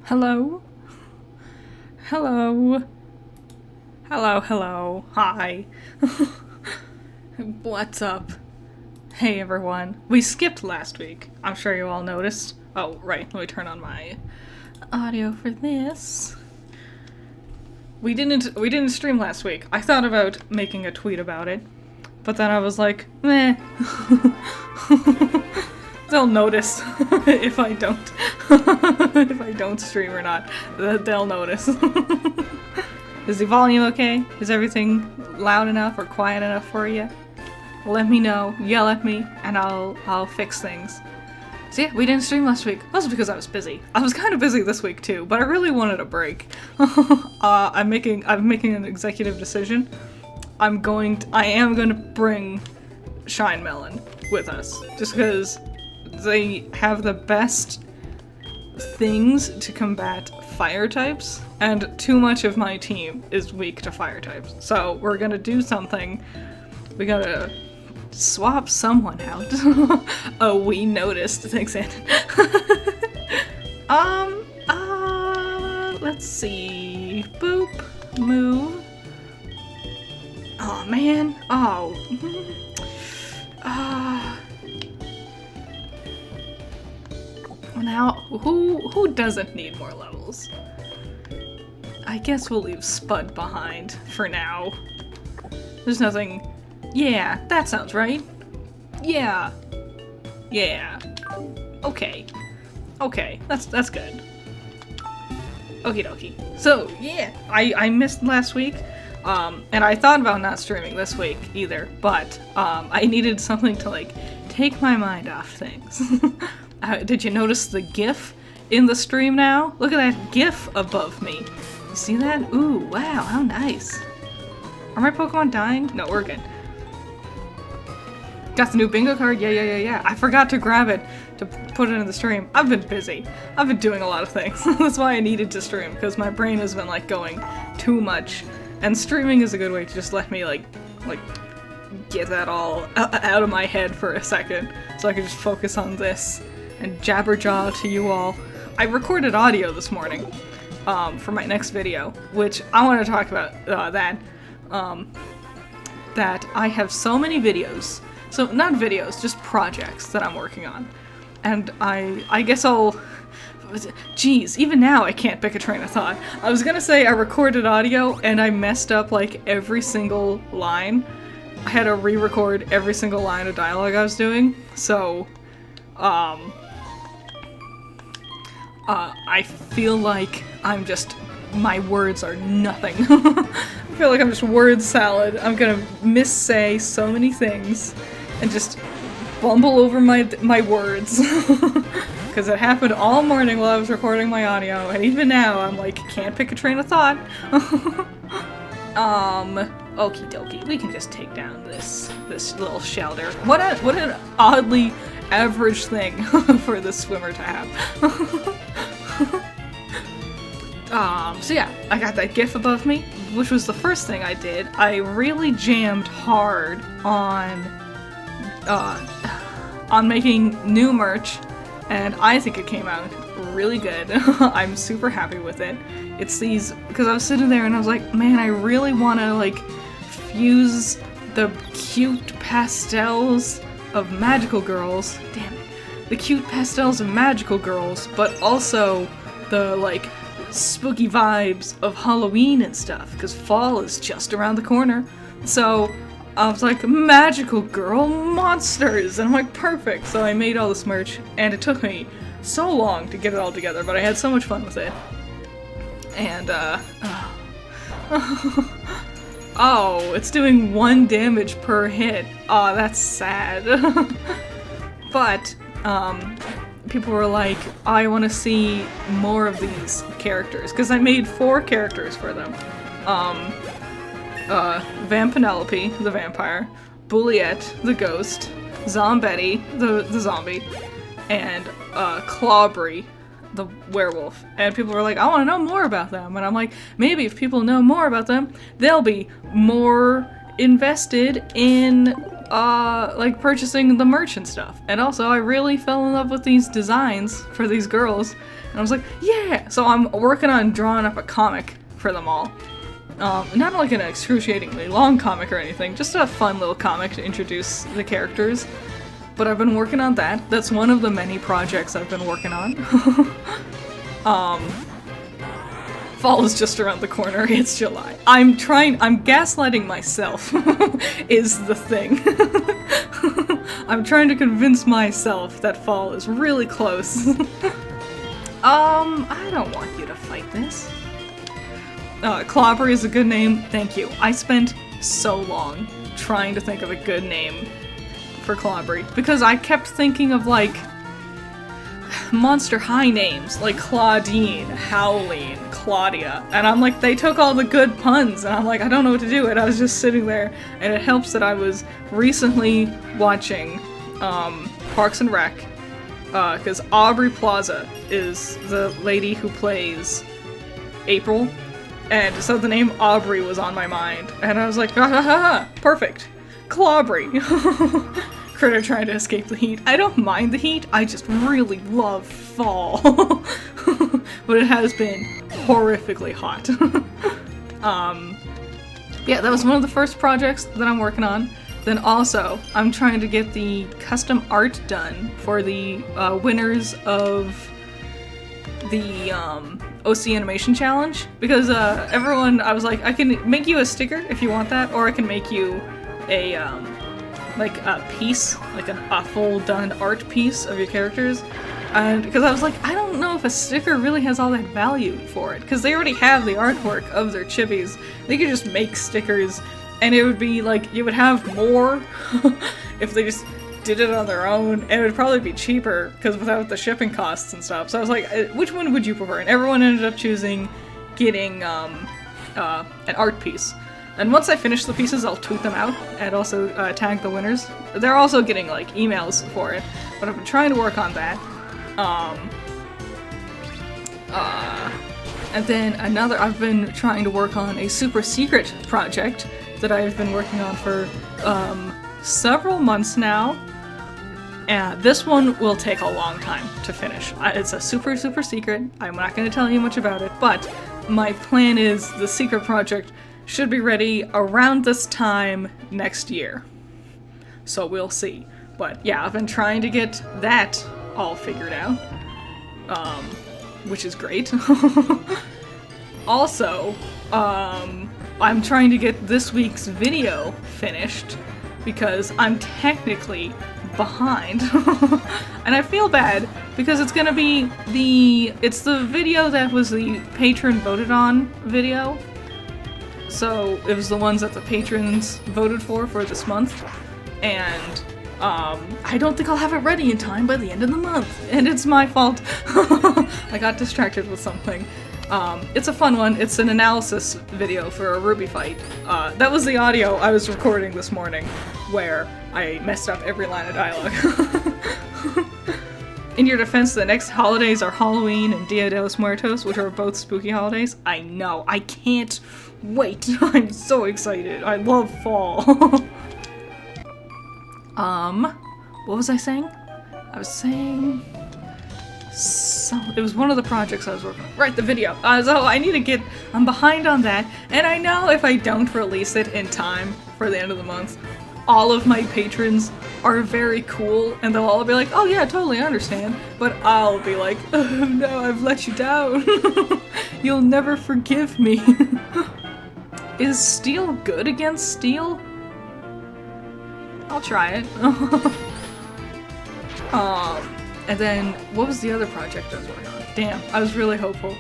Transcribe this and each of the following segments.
Hello? Hello? Hello, hi. What's up? Hey everyone. We skipped last week. I'm sure you all noticed. Oh, right, let me turn on my audio for this. We didn't stream last week. I thought about making a tweet about it, but then I was like, meh. They'll notice if I don't stream or not. They'll notice. Is the volume okay? Is everything loud enough or quiet enough for you? Let me know, yell at me, and I'll fix things. So yeah, we didn't stream last week. Mostly because I was busy. I was kind of busy this week too, but I really wanted a break. I'm making an executive decision. I am going to bring Shine Melon with us, just because they have the best things to combat fire types, and too much of my team is weak to fire types. So we're gonna do something. We gotta swap someone out. Oh, we noticed. Thanks, Ann. Let's see. Boop. Move. Oh, man. Oh. Now, who doesn't need more levels? I guess we'll leave Spud behind for now. There's nothing... Yeah, that sounds right. Yeah. Yeah. Okay. Okay, that's good. Okie dokie. So, yeah, I missed last week, and I thought about not streaming this week either, but I needed something to, like, take my mind off things. Did you notice the GIF in the stream now? Look at that GIF above me. You see that? Ooh, wow, how nice. Are my Pokemon dying? No, we're good. Got the new bingo card? Yeah. I forgot to grab it to put it in the stream. I've been busy. I've been doing a lot of things. That's why I needed to stream, because my brain has been, like, going too much. And streaming is a good way to just let me, like get that all out of my head for a second, so I can just focus on this and jabberjaw to you all. I recorded audio this morning for my next video, which I want to talk about that I have so many videos. So, not videos, just projects that I'm working on. And I guess I'll... Geez, even now I can't pick a train of thought. I was gonna say I recorded audio and I messed up, like, every single line. I had to re-record every single line of dialogue I was doing, so... I feel like I'm just... my words are nothing. I feel like I'm just word salad. I'm gonna missay so many things and just bumble over my words. Because it happened all morning while I was recording my audio, and even now I'm like, can't pick a train of thought. Okie dokie, we can just take down this little shelter. What an oddly average thing for the swimmer to have. So yeah, I got that GIF above me, which was the first thing I did. I really jammed hard on making new merch, and I think it came out really good. I'm super happy with it. It's these, because I was sitting there and I was like, man, I really want to, like, fuse the cute pastels of magical girls, damn it, the cute pastels of magical girls, but also the, like, spooky vibes of Halloween and stuff, because fall is just around the corner. So I was like, magical girl monsters, and I'm like, perfect. So I made all this merch, and it took me so long to get it all together, but I had so much fun with it. And oh, it's doing 1 damage per hit. Oh, that's sad. But people were like, I want to see more of these characters, because I made 4 characters for them. Vampenelope, the vampire, Bulliette, the ghost, Zombetti, the zombie, and Clawbry, the werewolf. And people were like, I want to know more about them. And I'm like, maybe if people know more about them, they'll be more invested in like purchasing the merch and stuff. And also, I really fell in love with these designs for these girls, And I was like, yeah! So I'm working on drawing up a comic for them all. Not like an excruciatingly long comic or anything, just a fun little comic to introduce the characters. But I've been working on that. That's one of the many projects I've been working on. Fall is just around the corner. It's July. I'm gaslighting myself is the thing. I'm trying to convince myself that fall is really close. I don't want you to fight this. Clobber is a good name. Thank you. I spent so long trying to think of a good name for Clobbery because I kept thinking of like Monster High names like Claudine, Howleen, Claudia, and I'm like, they took all the good puns, and I'm like, I don't know what to do, and I was just sitting there, and it helps that I was recently watching Parks and Rec, because Aubrey Plaza is the lady who plays April, and so the name Aubrey was on my mind, and I was like, ha ha ha, perfect, Clobbery. Critter trying to escape the heat. I don't mind the heat, I just really love fall. But it has been horrifically hot. Yeah, that was one of the first projects that I'm working on. Then also, I'm trying to get the custom art done for the winners of the OC Animation Challenge. Because everyone, I was like, I can make you a sticker if you want that, or I can make you a like a piece, like a full done art piece of your characters. And because I was like, I don't know if a sticker really has all that value for it, because they already have the artwork of their chibis. They could just make stickers, and it would be like, you would have more if they just did it on their own, and it would probably be cheaper, because without the shipping costs and stuff. So I was like, which one would you prefer? And everyone ended up choosing getting an art piece. And once I finish the pieces, I'll tweet them out and also tag the winners. They're also getting like emails for it, but I've been trying to work on that. And then I've been trying to work on a super secret project that I've been working on for several months now. And this one will take a long time to finish. It's a super secret. I'm not going to tell you much about it, but my plan is the secret project should be ready around this time next year. So we'll see. But yeah, I've been trying to get that all figured out, which is great. Also, I'm trying to get this week's video finished because I'm technically behind. And I feel bad because it's gonna be it's the video that was the patron voted on video. So it was the ones that the patrons voted for this month, and I don't think I'll have it ready in time by the end of the month, and it's my fault. I got distracted with something. It's a fun one. It's an analysis video for a Ruby fight. That was the audio I was recording this morning, where I messed up every line of dialogue. In your defense, the next holidays are Halloween and Dia de los Muertos, which are both spooky holidays. I know. I can't wait. I'm so excited. I love fall. What was I saying? I was saying... it was one of the projects I was working on. Right, the video. So I need to get... I'm behind on that, and I know if I don't release it in time for the end of the month, all of my patrons are very cool, and they'll all be like, oh yeah, totally understand, but I'll be like, oh no, I've let you down. You'll never forgive me. Is steel good against steel? I'll try it. And then, what was the other project I was working on? Damn, I was really hopeful.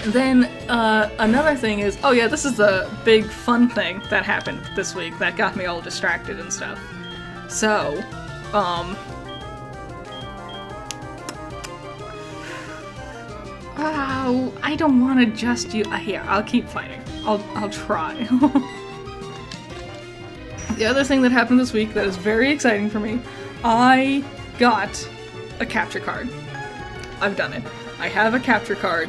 And then, another thing is, oh yeah, this is the big fun thing that happened this week that got me all distracted and stuff. So, oh, I don't want to just use, here, I'll keep fighting. I'll try. The other thing that happened this week that is very exciting for me, I got a capture card. I've done it. I have a capture card,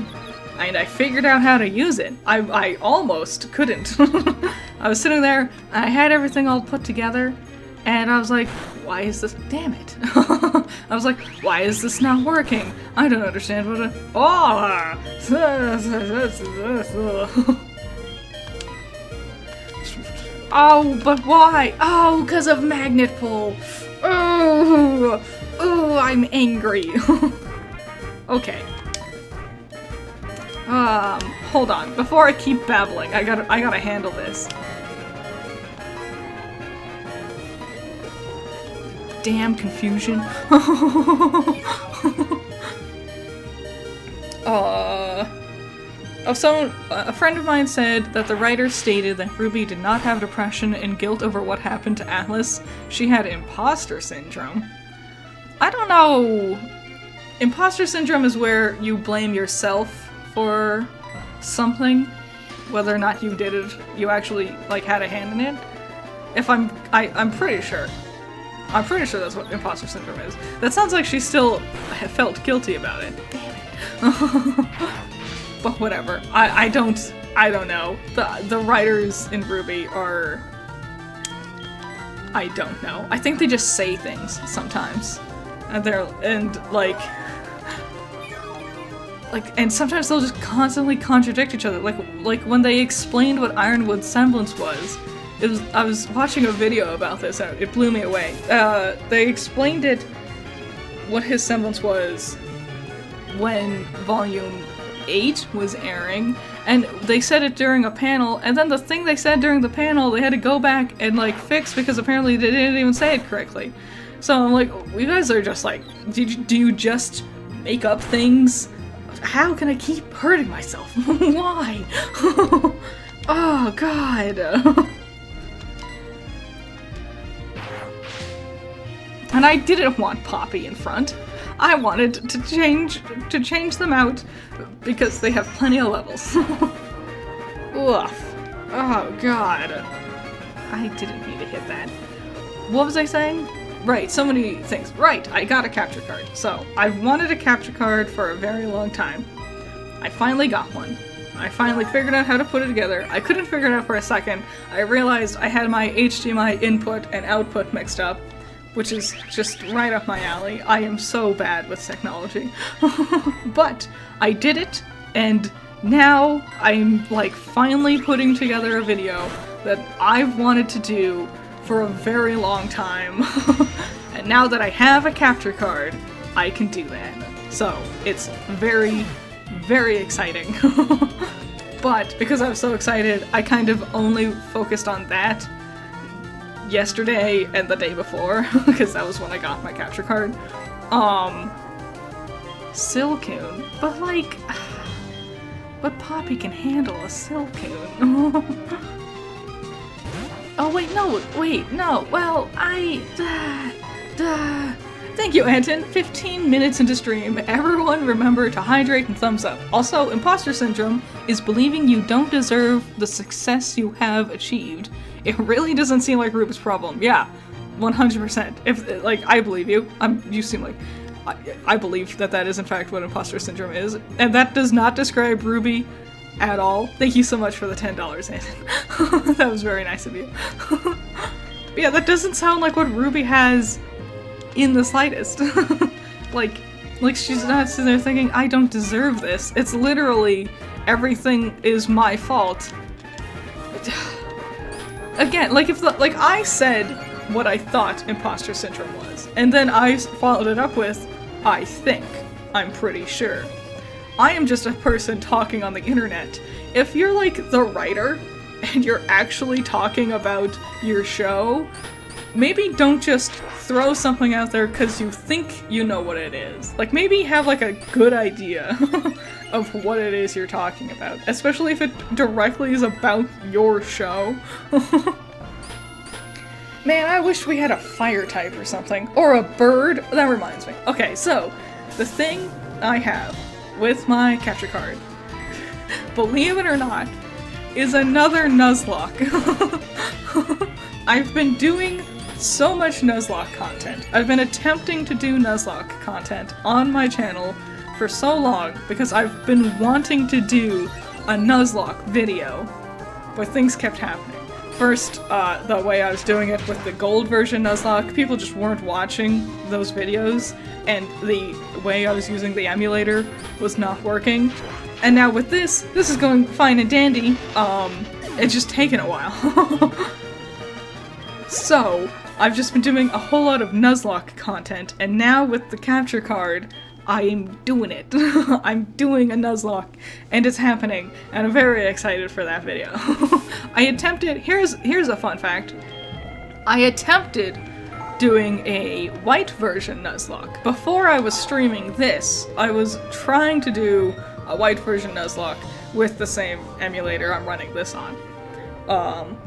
and I figured out how to use it. I almost couldn't. I was sitting there, I had everything all put together, And I was like, why is this? Damn it. I was like, why is this not working? I don't understand what it. Oh! Oh, but why? Oh, because of magnet pull. Oh, oh, I'm angry. Okay. Hold on. Before I keep babbling, I gotta handle this. Damn confusion. A friend of mine said that the writer stated that Ruby did not have depression and guilt over what happened to Atlas. She had imposter syndrome. I don't know. Imposter syndrome is where you blame yourself for something, whether or not you did it, you actually, like, had a hand in it. I'm pretty sure. I'm pretty sure that's what imposter syndrome is. That sounds like she still felt guilty about it. Damn it. But whatever. I don't know. The writers in RWBY are... I don't know. I think they just say things sometimes. And sometimes they'll just constantly contradict each other. Like when they explained what Ironwood's semblance was. I was watching a video about this and it blew me away. They explained it, what his semblance was, when Volume 8 was airing, and they said it during a panel, and then the thing they said during the panel they had to go back and like fix because apparently they didn't even say it correctly. So I'm like, you guys are just like, do you just make up things? How can I keep hurting myself? Why? Oh god. And I didn't want Poppy in front. I wanted to change them out because they have plenty of levels. Oof. Oh god. I didn't mean to hit that. What was I saying? Right, so many things. Right, I got a capture card. So, I've wanted a capture card for a very long time. I finally got one. I finally figured out how to put it together. I couldn't figure it out for a second. I realized I had my HDMI input and output mixed up, which is just right up my alley. I am so bad with technology. But I did it, and now I'm like finally putting together a video that I've wanted to do for a very long time. And now that I have a capture card, I can do that. So it's very, very exciting. But because I'm so excited, I kind of only focused on that yesterday and the day before, because that was when I got my capture card. Silcoon, but like, but Poppy can handle a Silcoon. Oh wait, no, well, thank you, Anton. 15 minutes into stream. Everyone remember to hydrate and thumbs up. Also, imposter syndrome is believing you don't deserve the success you have achieved. It really doesn't seem like Ruby's problem. Yeah, 100%. If, like, I believe you. You seem like... I believe that is in fact what imposter syndrome is. And that does not describe Ruby at all. Thank you so much for the $10, Anton. That was very nice of you. Yeah, that doesn't sound like what Ruby has in the slightest. like she's not sitting there thinking, I don't deserve this. It's literally, everything is my fault. Again, like like I said what I thought imposter syndrome was, and then I followed it up with, I think, I'm pretty sure. I am just a person talking on the internet. If you're like the writer, and you're actually talking about your show, maybe don't just throw something out there because you think you know what it is. Like, maybe have like a good idea of what it is you're talking about, especially if it directly is about your show. Man, I wish we had a fire type or something. Or a bird. That reminds me. Okay, so, the thing I have with my capture card, believe it or not, is another Nuzlocke. I've been doing so much Nuzlocke content. I've been attempting to do Nuzlocke content on my channel for so long because I've been wanting to do a Nuzlocke video, but things kept happening. first, the way I was doing it with the gold version Nuzlocke, people just weren't watching those videos, and the way I was using the emulator was not working. And now with this is going fine and dandy. It's just taken a while. So, I've just been doing a whole lot of Nuzlocke content, and now with the capture card, I am doing it. I'm doing a Nuzlocke, and it's happening, and I'm very excited for that video. I attempted, here's a fun fact. I attempted doing a white version Nuzlocke. Before I was streaming this, I was trying to do a white version Nuzlocke with the same emulator I'm running this on.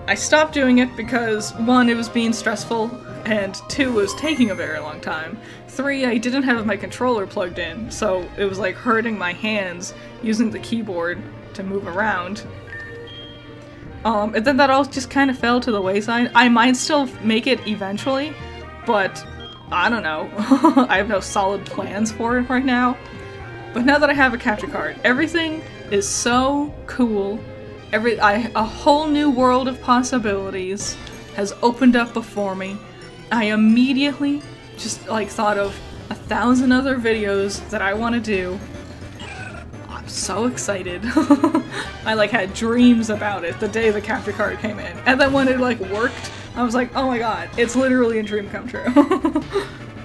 I stopped doing it because 1, it was being stressful, and 2, it was taking a very long time. 3, I didn't have my controller plugged in, so it was like hurting my hands using the keyboard to move around. And then that all just kind of fell to the wayside. I might still make it eventually, but I don't know. I have no solid plans for it right now. But now that I have a capture card, everything is so cool. A whole new world of possibilities has opened up before me. I immediately just like thought of 1,000 other videos that I want to do. I'm so excited. I like had dreams about it the day the capture card came in. And then when it like worked, I was like, oh my god, it's literally a dream come true.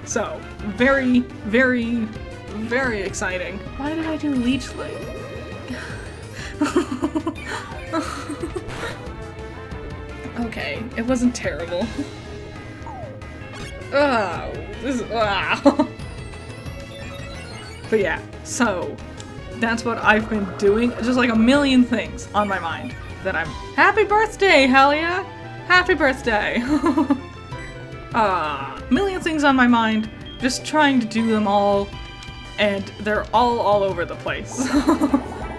So, very, very, very exciting. Why did I do Leech Link? Okay, it wasn't terrible. Oh, this is, But yeah, so that's what I've been doing. Just like a million things on my mind that I'm happy birthday, hell yeah! Happy birthday! Million things on my mind, just trying to do them all, and they're all over the place.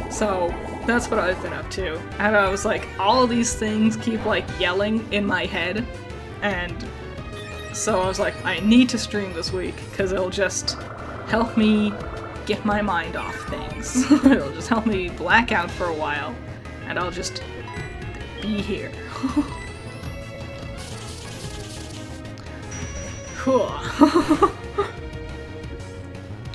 So that's what I've been up to. And I was like, all these things keep like yelling in my head, and so I was like, I need to stream this week, because it'll just help me get my mind off things. It'll just help me black out for a while, and I'll just be here. Cool.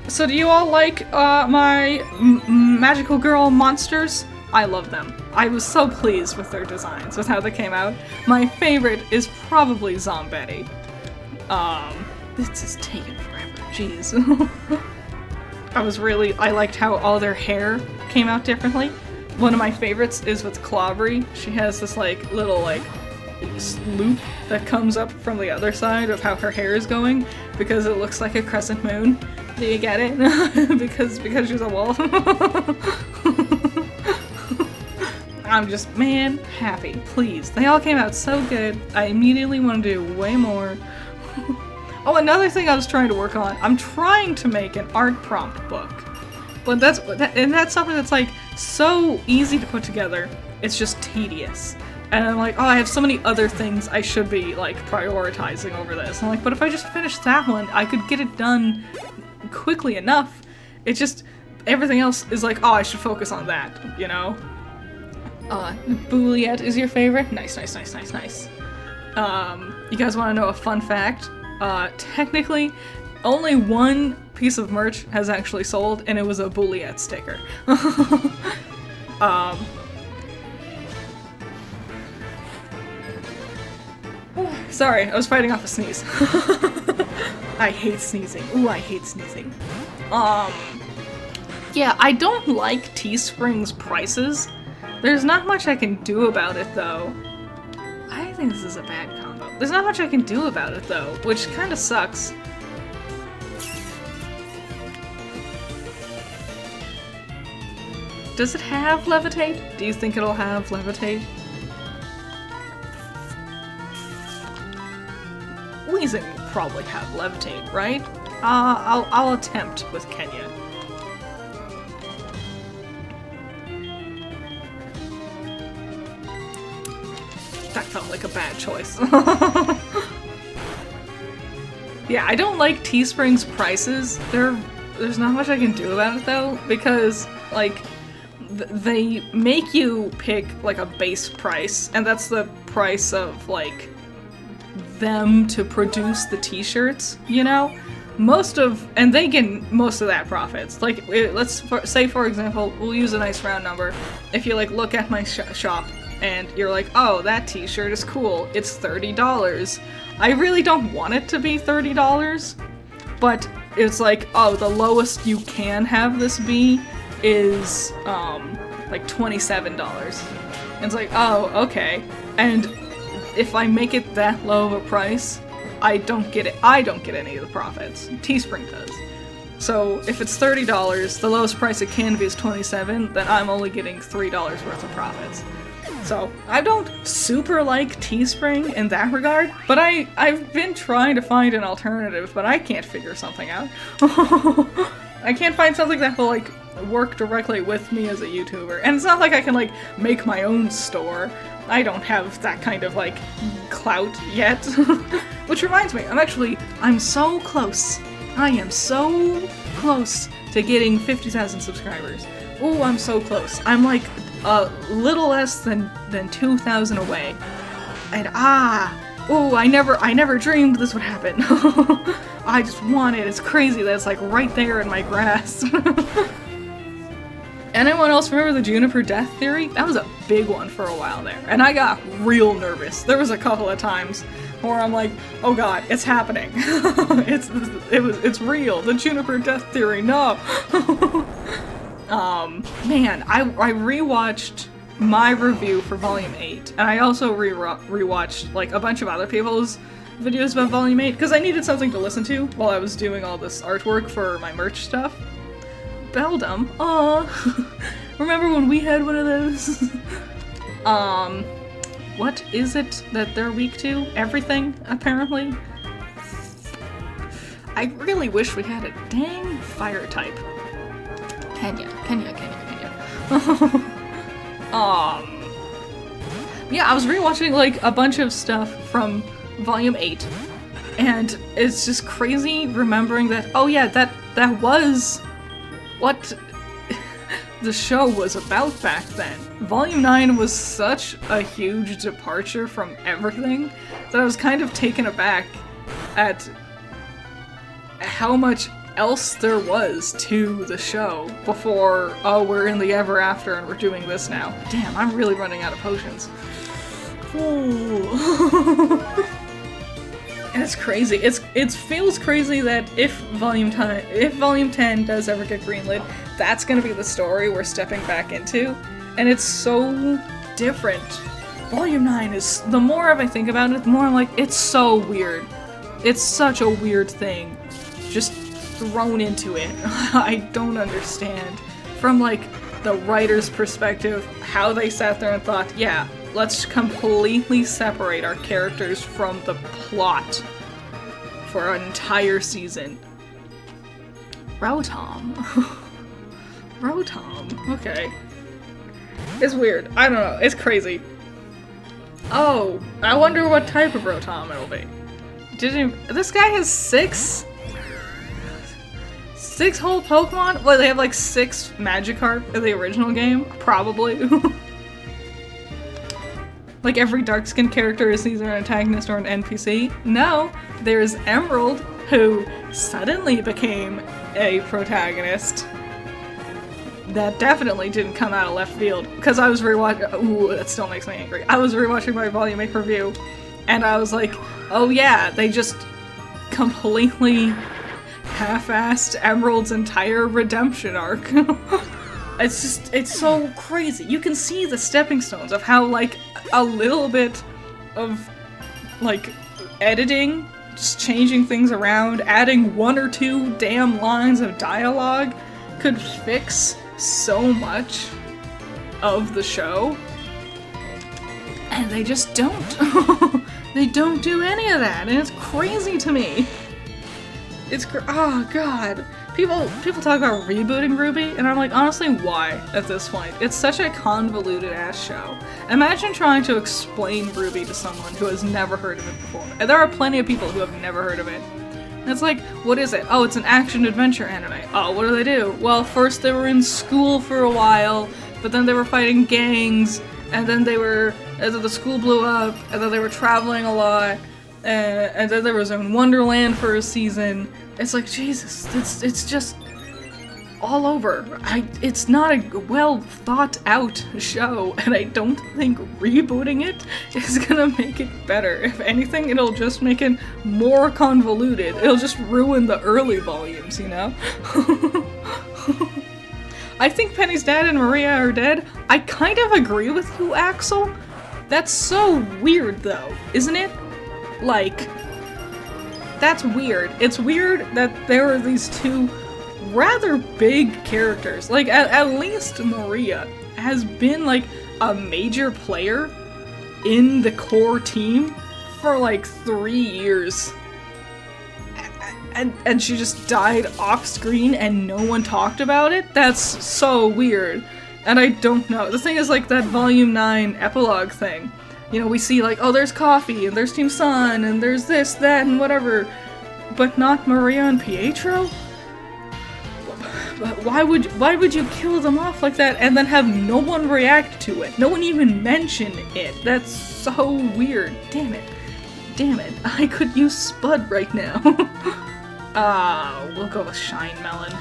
So do you all like my magical girl monsters? I love them. I was so pleased with their designs, with how they came out. My favorite is probably Zombetti. This is taking forever, jeez. I liked how all their hair came out differently. One of my favorites is with Clobbery. She has this like little like loop that comes up from the other side of how her hair is going, because it looks like a crescent moon. Do you get it? because she's a wolf. I'm just, man, happy. Please. They all came out so good. I immediately want to do way more. Oh, another thing I was trying to work on. I'm trying to make an art prompt book. But that's something that's like so easy to put together. It's just tedious. And I'm like, oh, I have so many other things I should be like prioritizing over this. I'm like, but if I just finish that one, I could get it done quickly enough. It's just, everything else is like, oh, I should focus on that, you know? Bouliette is your favorite? Nice. You guys want to know a fun fact? Technically, only one piece of merch has actually sold, and it was a Bouliette sticker. Sorry, I was fighting off a sneeze. I hate sneezing. Ooh, I hate sneezing. Yeah, I don't like Teespring's prices. There's not much I can do about it, though. I think this is a bad combo. There's not much I can do about it, though, which kind of sucks. Does it have Levitate? Do you think it'll have Levitate? Weezing will probably have Levitate, right? I'll attempt with Kenya. That felt like a bad choice. Yeah, I don't like Teespring's prices. There's not much I can do about it though, because like they make you pick like a base price, and that's the price of like them to produce the t-shirts, you know? And they get most of that profits. Like, let's say, for example, we'll use a nice round number. If you, like, look at my shop and you're like, oh, that t-shirt is cool, it's $30. I really don't want it to be $30, but it's like, oh, the lowest you can have this be is, like $27. And it's like, oh, okay. And if I make it that low of a price, I don't get any of the profits. Teespring does. So if it's $30, the lowest price it can be is $27, then I'm only getting $3 worth of profits. So I don't super like Teespring in that regard, but I've been trying to find an alternative, but I can't figure something out. I can't find something that will like work directly with me as a YouTuber. And it's not like I can like make my own store. I don't have that kind of, like, clout yet. Which reminds me, I'm so close. I am so close to getting 50,000 subscribers. Ooh, I'm so close. I'm, like, a little less than 2,000 away. And, ooh, I never dreamed this would happen. I just want it. It's crazy that it's, like, right there in my grasp. Anyone else remember the Juniper death theory? That was a big one for a while there, and I got real nervous. There was a couple of times where I'm like, oh god, it's happening. It's real. The Juniper death theory, no. Man, I rewatched my review for Volume 8, and I also rewatched like a bunch of other people's videos about Volume 8, because I needed something to listen to while I was doing all this artwork for my merch stuff. Beldum. Aww. Remember when we had one of those? What is it that they're weak to? Everything, apparently? I really wish we had a dang fire type. Kenya. Yeah, I was rewatching like a bunch of stuff from Volume 8, and it's just crazy remembering that, oh yeah, that was what the show was about back then. Volume 9 was such a huge departure from everything that I was kind of taken aback at how much else there was to the show before, oh, we're in the ever after and we're doing this now. Damn, I'm really running out of potions. Ooh. And it's crazy. It feels crazy that if Volume 10 does ever get greenlit, that's gonna be the story we're stepping back into. And it's so different. Volume 9 is, the more I think about it, the more I'm like, it's so weird. It's such a weird thing. Just thrown into it. I don't understand. From like the writer's perspective, how they sat there and thought, yeah, let's completely separate our characters from the plot for an entire season. Rotom. Rotom. Okay. It's weird. I don't know. It's crazy. Oh, I wonder what type of Rotom it'll be. This guy has six whole Pokemon? Well, they have like 6 Magikarp in the original game? Probably. Like every dark-skinned character is either an antagonist or an NPC? No, there's Emerald, who suddenly became a protagonist. That definitely didn't come out of left field, because I was rewatching- ooh, that still makes me angry. I was rewatching my Volume 8 review, and I was like, oh yeah, they just completely half-assed Emerald's entire redemption arc. It's so crazy. You can see the stepping stones of how, like, a little bit of, like, editing, just changing things around, adding 1 or 2 damn lines of dialogue could fix so much of the show. And they just don't. They don't do any of that, and it's crazy to me. Oh god. People talk about rebooting Ruby, and I'm like, honestly, why at this point? It's such a convoluted ass show. Imagine trying to explain Ruby to someone who has never heard of it before. And there are plenty of people who have never heard of it. And it's like, what is it? Oh, it's an action-adventure anime. Oh, what do they do? Well, first they were in school for a while, but then they were fighting gangs, and then the school blew up, and then they were traveling a lot, and then there was in Wonderland for a season. It's like, Jesus, it's just all over. It's not a well thought out show, and I don't think rebooting it is gonna make it better. If anything, it'll just make it more convoluted. It'll just ruin the early volumes, you know? I think Penny's dad and Maria are dead. I kind of agree with you, Axel. That's so weird, though, isn't it? Like, that's weird. It's weird that there are these two rather big characters. Like, at least Maria has been, like, a major player in the team for, like, 3 years. And she just died off screen and no one talked about it? That's so weird. And I don't know. The thing is, like, that Volume 9 epilogue thing. You know, we see, like, oh, there's Coffee, and there's Team Sun, and there's this, that, and whatever. But not Maria and Pietro? But why would you kill them off like that and then have no one react to it? No one even mention it. That's so weird. Damn it. Damn it. I could use Spud right now. We'll go with Shine Melon.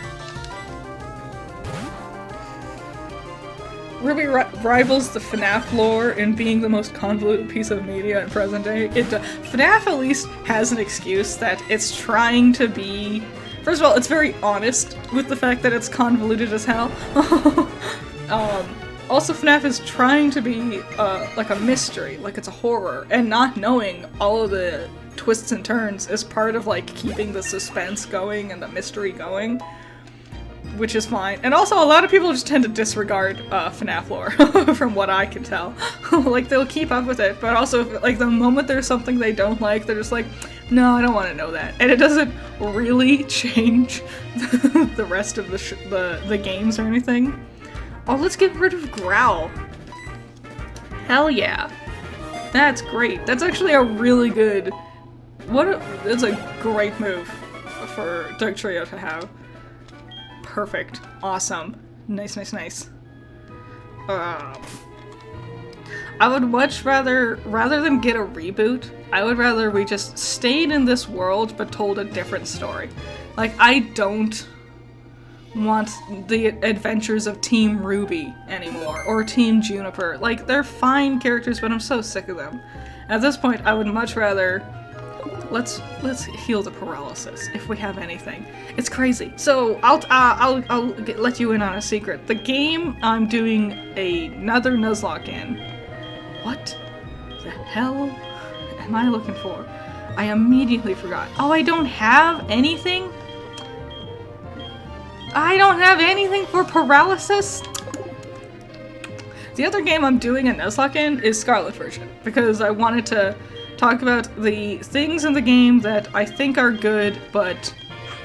Ruby rivals the FNAF lore in being the most convoluted piece of media in present day. FNAF at least has an excuse that it's trying to be... First of all, it's very honest with the fact that it's convoluted as hell. Also, FNAF is trying to be like a mystery, like it's a horror, and not knowing all of the twists and turns is part of like keeping the suspense going and the mystery going, which is fine. And also, a lot of people just tend to disregard FNAF lore, from what I can tell. Like, they'll keep up with it, but also, like, the moment there's something they don't like, they're just like, no, I don't want to know that. And it doesn't really change the rest of the games or anything. Oh, let's get rid of Growl. Hell yeah. That's great. That's actually a really good... It's a great move for Doug Trio to have. Perfect. Awesome. Nice, nice, nice. I would much rather than get a reboot, I would rather we just stayed in this world but told a different story. Like, I don't want the adventures of Team Ruby anymore, or Team Juniper. Like, they're fine characters, but I'm so sick of them. At this point, I would much rather... Let's heal the paralysis, if we have anything. It's crazy. So, I'll let you in on a secret. The game I'm doing another Nuzlocke in. What the hell am I looking for? I immediately forgot. Oh, I don't have anything? I don't have anything for paralysis? The other game I'm doing a Nuzlocke in is Scarlet version, because I wanted to talk about the things in the game that I think are good, but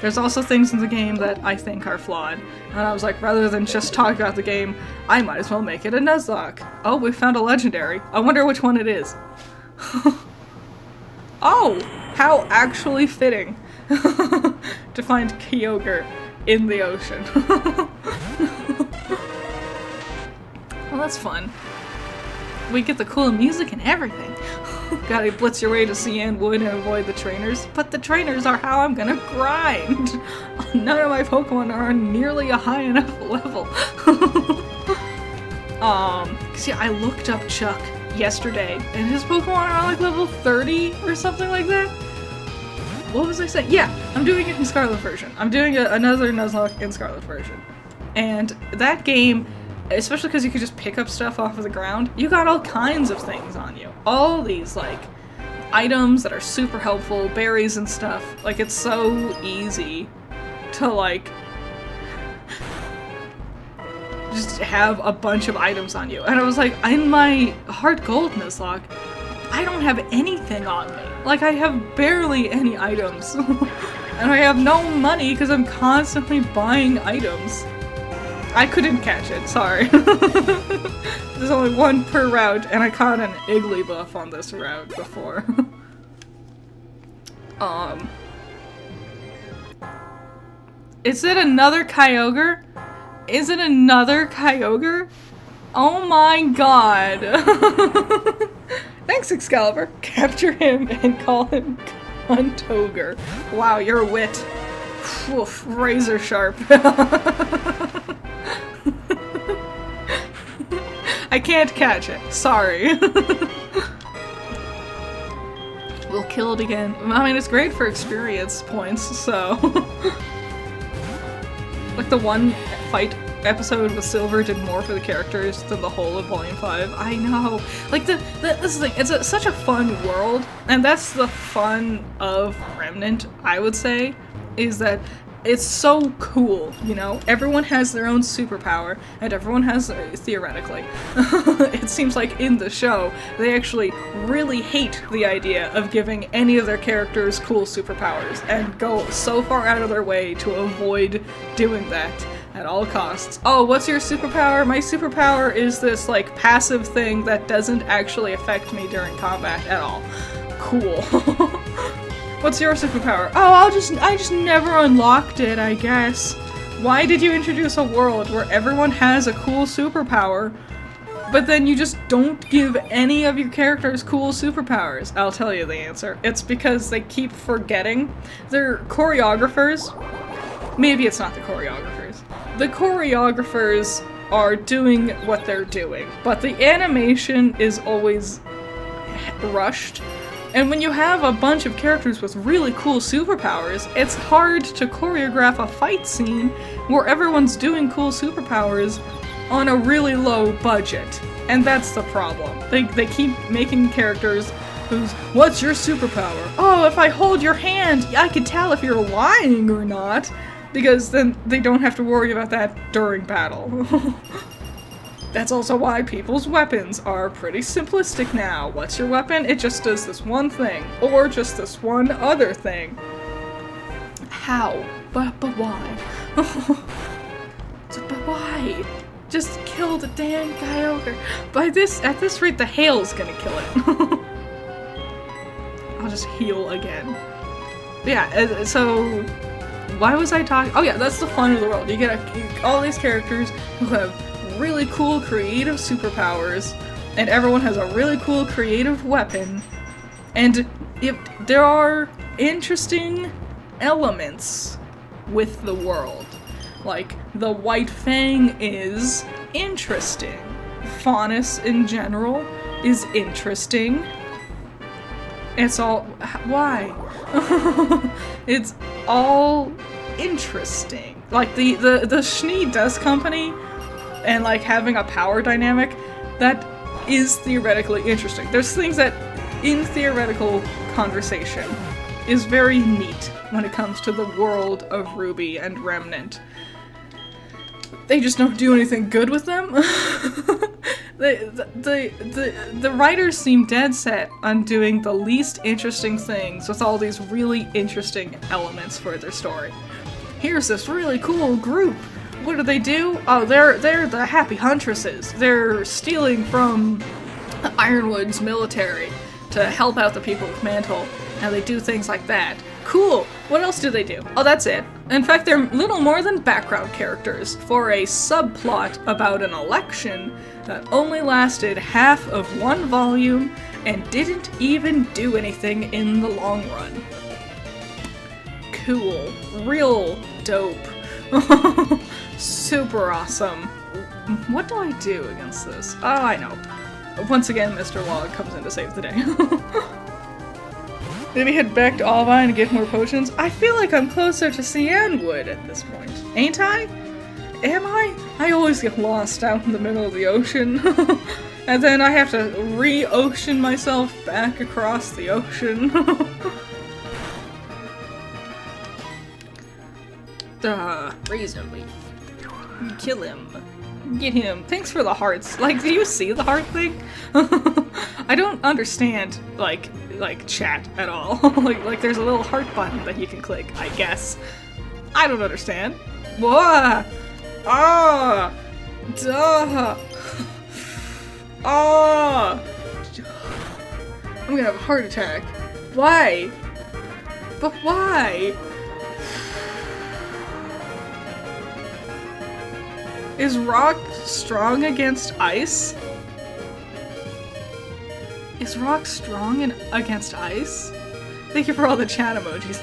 there's also things in the game that I think are flawed. And I was like, rather than just talk about the game, I might as well make it a Nuzlocke. Oh, we found a legendary. I wonder which one it is. Oh, how actually fitting to find Kyogre in the ocean. Well, that's fun. We get the cool music and everything. Gotta blitz your way to Cyan Wood and avoid the trainers. But the trainers are how I'm gonna grind! None of my Pokemon are on nearly a high enough level. See, I looked up Chuck yesterday, and his Pokemon are like level 30 or something like that. What was I saying? Yeah, I'm doing it in Scarlet version. I'm doing another Nuzlocke in Scarlet version. And that game, especially because you could just pick up stuff off of the ground, you got all kinds of things on you. All these, like, items that are super helpful, berries and stuff. Like, it's so easy to, like, just have a bunch of items on you. And I was like, in my Heart Gold Nuzlocke, I don't have anything on me. Like, I have barely any items. And I have no money because I'm constantly buying items. I couldn't catch it, sorry. There's only one per route, and I caught an Igglybuff on this route before. Is it another Kyogre? Is it another Kyogre? Oh my god. Thanks, Excalibur. Capture him and call him Cunt Ogre. Wow, your wit. Oof, razor sharp. I can't catch it. Sorry. We'll kill it again. I mean, it's great for experience points, so... Like, the one fight episode with Silver did more for the characters than the whole of Volume 5. I know. Like, this is the thing. It's such a fun world, and that's the fun of Remnant, I would say, is that it's so cool, you know? Everyone has their own superpower, and everyone has, theoretically, it seems like in the show, they actually really hate the idea of giving any of their characters cool superpowers, and go so far out of their way to avoid doing that at all costs. Oh, what's your superpower? My superpower is this, like, passive thing that doesn't actually affect me during combat at all. Cool. What's your superpower? Oh, I just never unlocked it, I guess. Why did you introduce a world where everyone has a cool superpower, but then you just don't give any of your characters cool superpowers? I'll tell you the answer. It's because they keep forgetting. They're choreographers. Maybe it's not the choreographers. The choreographers are doing what they're doing, but the animation is always rushed. And when you have a bunch of characters with really cool superpowers, it's hard to choreograph a fight scene where everyone's doing cool superpowers on a really low budget. And that's the problem. They keep making characters who's, what's your superpower? Oh, if I hold your hand, I can tell if you're lying or not. Because then they don't have to worry about that during battle. That's also why people's weapons are pretty simplistic now. What's your weapon? It just does this one thing. Or just this one other thing. How? But why? But why? Just kill the damn guy ogre. At this rate, the hail's gonna kill it. I'll just heal again. Yeah, so... Why was I talking? Oh yeah, that's the fun of the world. You get all these characters who have really cool creative superpowers, and everyone has a really cool creative weapon, and there are interesting elements with the world. Like, the White Fang is interesting. Faunus in general is interesting. It's all... Why? It's all interesting. Like, the Schnee Dust Company and, like, having a power dynamic, that is theoretically interesting. There's things that, in theoretical conversation, is very neat when it comes to the world of Ruby and Remnant. They just don't do anything good with them. The writers seem dead set on doing the least interesting things with all these really interesting elements for their story. Here's this really cool group. What do? Oh, they're the Happy Huntresses. They're stealing from Ironwood's military to help out the people of Mantle, and they do things like that. Cool! What else do they do? Oh, that's it. In fact, they're little more than background characters for a subplot about an election that only lasted half of one volume and didn't even do anything in the long run. Cool. Real dope. Super awesome. What do I do against this? Oh, I know. Once again, Mr. Log comes in to save the day. Maybe head back to Olivine and get more potions? I feel like I'm closer to Cianwood at this point. Ain't I? Am I? I always get lost out in the middle of the ocean. And then I have to re-ocean myself back across the ocean. Reasonably. Kill him. Get him. Thanks for the hearts. Like, do you see the heart thing? I don't understand, like chat at all. like there's a little heart button that you can click, I guess. I don't understand. Whoa! Ah! Duh! Ah! I'm gonna have a heart attack. Why? But why? Is Rock strong against ice? Is rock strong against ice? Thank you for all the chat emojis.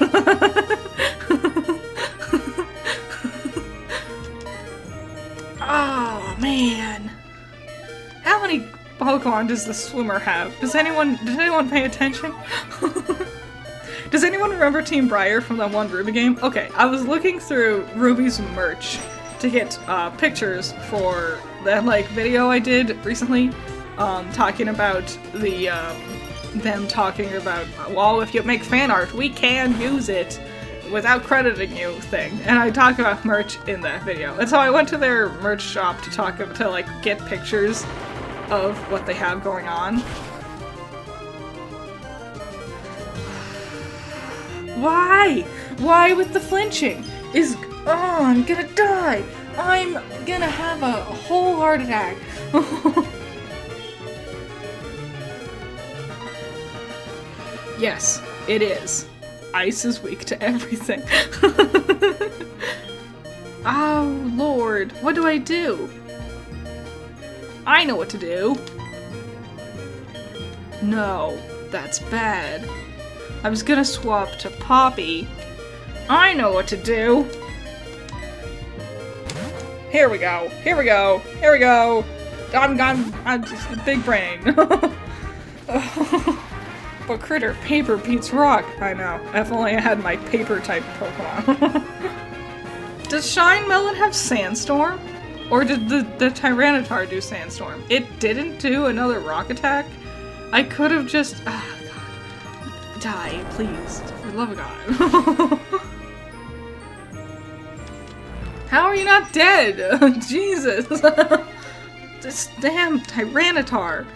Oh man. How many Pokemon does the swimmer have? Does anyone pay attention? Does anyone remember Team Briar from that one Ruby game? Okay, I was looking through Ruby's merch to get pictures for that like video I did recently, talking about the them talking about, well, if you make fan art, we can use it without crediting you thing. And I talk about merch in that video. And so I went to their merch shop to like get pictures of what they have going on. Why? Why with the flinching? Oh, I'm gonna die. I'm gonna have a whole heart attack. Yes, it is. Ice is weak to everything. Oh, Lord. What do I do? I know what to do. No, that's bad. I was gonna swap to Poppy. I know what to do. Here we go. Here we go. Here we go. I'm just big brain. But critter, paper beats rock. I know. If only I had my paper type Pokemon. Does Shine Melon have Sandstorm? Or did the Tyranitar do Sandstorm? It didn't do another rock attack? I could have just... Ah, God. Die, please. For the love of God. How are you not dead? Jesus. This damn Tyranitar.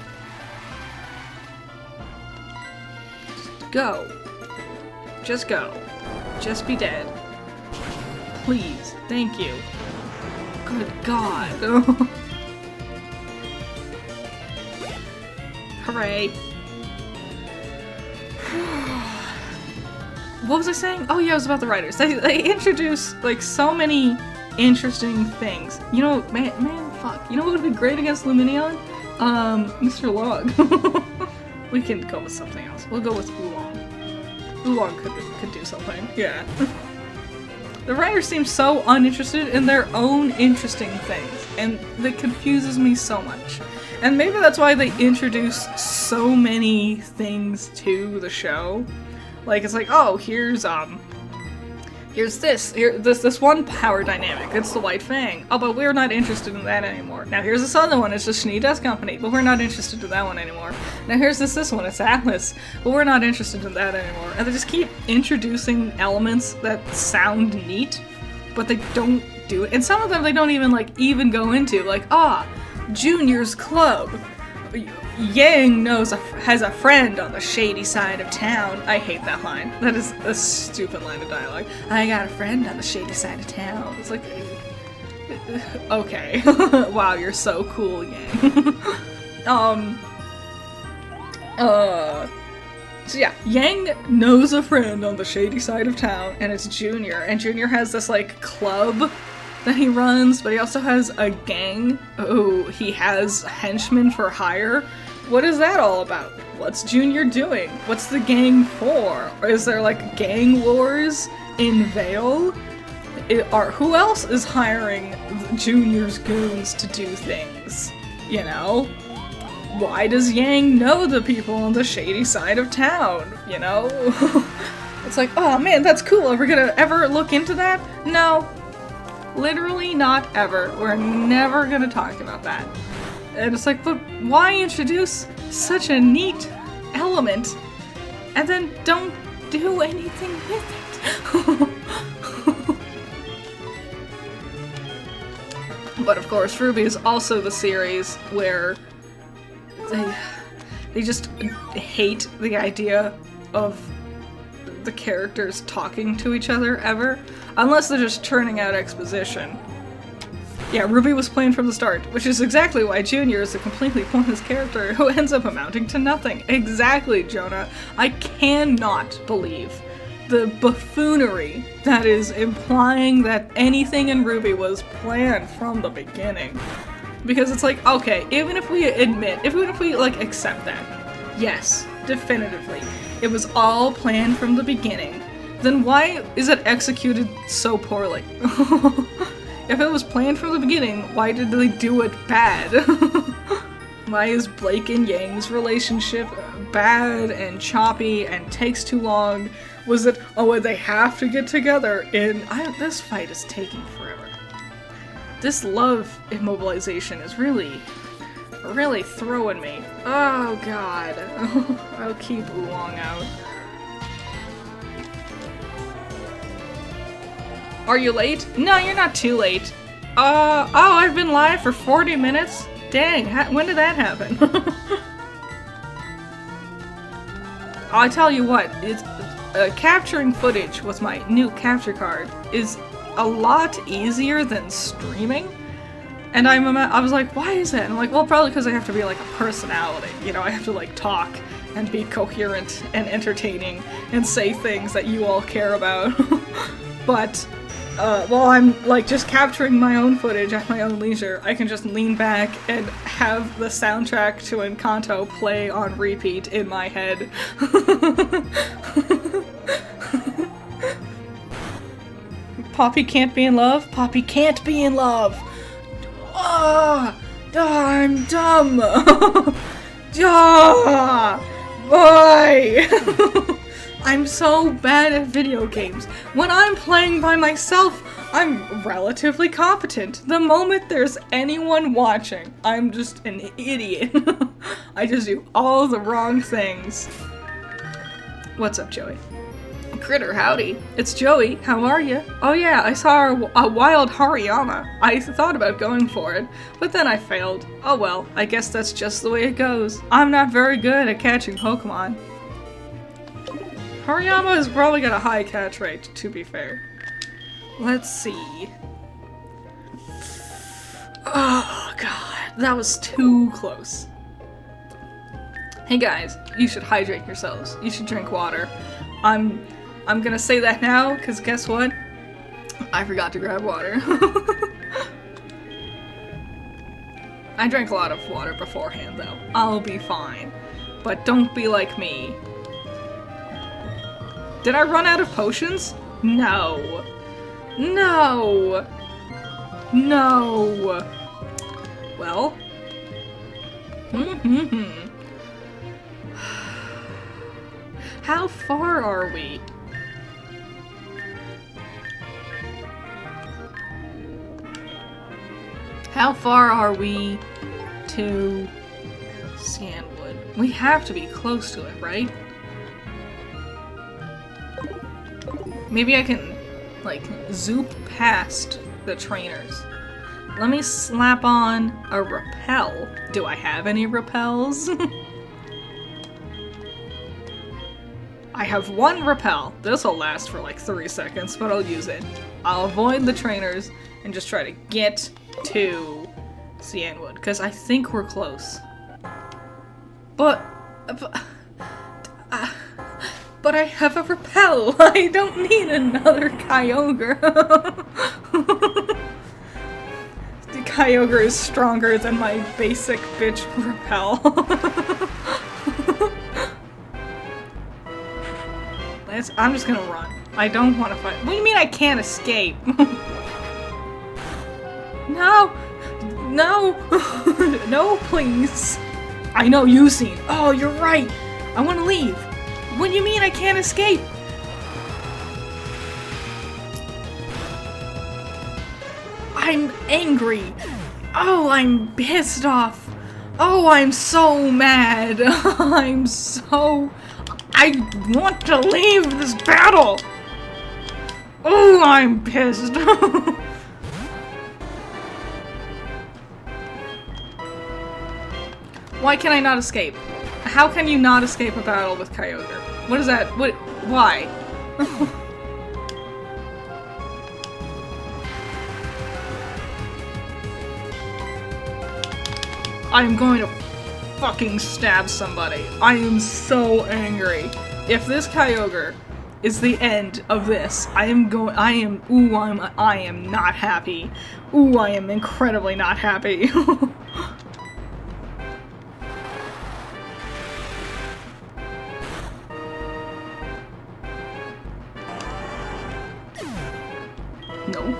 Go. Just go. Just be dead. Please. Thank you. Good God. Hooray. What was I saying? Oh yeah, it was about the writers. They introduce like so many interesting things. You know, man, fuck. You know what would be great against Lumineon? Mr. Log. We can go with something else. We'll go with Oolong. Oolong could do something. Yeah. The writers seem so uninterested in their own interesting things, and that confuses me so much. And maybe that's why they introduce so many things to the show. Like, it's like, oh, here's this one power dynamic. It's the White Fang. Oh, but we're not interested in that anymore. Now here's this other one. It's the Schnee Dust Company, but we're not interested in that one anymore. Now here's this one. It's Atlas, but we're not interested in that anymore. And they just keep introducing elements that sound neat, but they don't do it. And some of them they don't even go into. Like, Junior's Club. Yang has a friend on the shady side of town. I hate that line. That is a stupid line of dialogue. I got a friend on the shady side of town. It's like, okay. Wow, you're so cool, Yang. So yeah, Yang knows a friend on the shady side of town, and it's Junior. And Junior has this, like, club that he runs, but he also has a gang. Oh, he has henchmen for hire. What is that all about? What's Junior doing? What's the gang for? Or is there like gang wars in Vale? Who else is hiring Junior's goons to do things? You know? Why does Yang know the people on the shady side of town? You know? It's like, oh man, that's cool. Are we gonna ever look into that? No. Literally not ever. We're never gonna talk about that. And it's like, but why introduce such a neat element and then don't do anything with it? But of course, Ruby is also the series where they just hate the idea of the characters talking to each other ever, unless they're just churning out exposition. Yeah, Ruby was plain from the start, which is exactly why Junior is a completely pointless character who ends up amounting to nothing. Exactly, Jonah. I cannot believe the buffoonery that is implying that anything in Ruby was planned from the beginning. Because it's like, okay, even if we like accept that, yes, definitively, it was all planned from the beginning, then why is it executed so poorly? If it was planned from the beginning, why did they do it bad? Why is Blake and Yang's relationship bad and choppy and takes too long? Was it, oh, they have to get together this fight is taking forever. This love immobilization is really throwing me. Oh god. I'll keep Oolong out. Are you late? No, you're not too late. Oh, I've been live for 40 minutes? Dang, when did that happen? I'll tell you what, it's capturing footage with my new capture card is a lot easier than streaming. And I was like, why is that? And I'm like, well, probably because I have to be like a personality. You know, I have to like talk and be coherent and entertaining and say things that you all care about. But while I'm like just capturing my own footage at my own leisure, I can just lean back and have the soundtrack to Encanto play on repeat in my head. Poppy can't be in love? Poppy can't be in love! Ah, I'm dumb! Why? I'm so bad at video games. When I'm playing by myself, I'm relatively competent. The moment there's anyone watching, I'm just an idiot. I just do all the wrong things. What's up, Joey? Critter, howdy. It's Joey. How are you? Oh yeah, I saw a wild Hariyama. I thought about going for it, but then I failed. Oh well, I guess that's just the way it goes. I'm not very good at catching Pokemon. Hariyama has probably got a high catch rate, to be fair. Let's see. Oh god, that was too close. Hey guys, you should hydrate yourselves. You should drink water. I'm gonna say that now, because guess what? I forgot to grab water. I drank a lot of water beforehand, though. I'll be fine. But don't be like me. Did I run out of potions? No. No. No. Well. How far are we? How far are we to Sandwood? We have to be close to it, right? Maybe I can, like, zoop past the trainers. Let me slap on a repel. Do I have any repels? I have one repel. This'll last for like 3 seconds, but I'll use it. I'll avoid the trainers and just try to get to Cianwood, because I think we're close. But I have a repel. I don't need another Kyogre. The Kyogre is stronger than my basic bitch repel. I'm just gonna run. I don't want to fight. What do you mean I can't escape? No! No! No, please! I know you've seen. Oh, you're right! I want to leave! What do you mean I can't escape? I'm angry! Oh, I'm pissed off! Oh, I'm so mad! I want to leave this battle! Oh, I'm pissed! Why can I not escape? How can you not escape a battle with Kyogre? What is that? What? Why? I'm going to fucking stab somebody. I am so angry. If this Kyogre is the end of this, I am not happy. Ooh, I am incredibly not happy. Nope.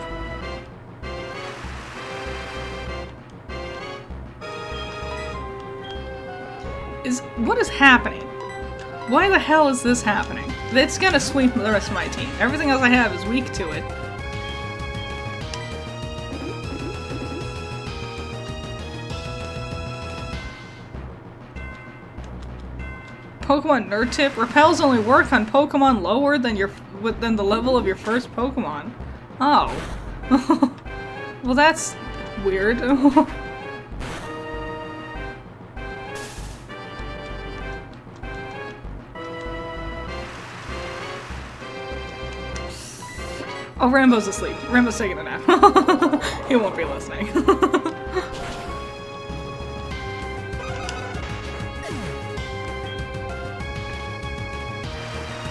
What is happening? Why the hell is this happening? It's gonna sweep the rest of my team. Everything else I have is weak to it. Pokemon nerd tip: repels only work on Pokemon lower than the level of your first Pokemon. Oh. Well, that's weird. Oh, Rambo's asleep. Rambo's taking a nap. He won't be listening.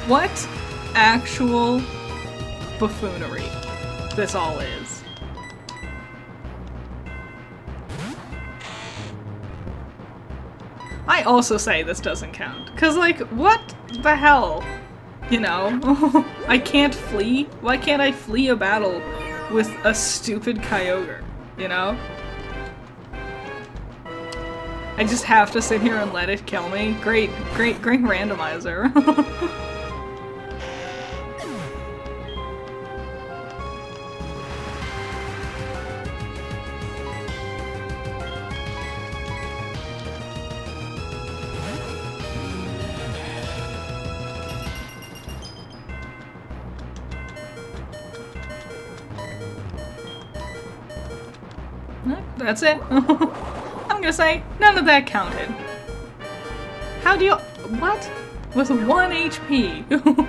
What actual buffoonery this all is. I also say this doesn't count. Cause like, what the hell? You know? I can't flee? Why can't I flee a battle with a stupid Kyogre? You know? I just have to sit here and let it kill me? Great randomizer. That's it. I'm gonna say none of that counted. How do you— what? With 1 HP?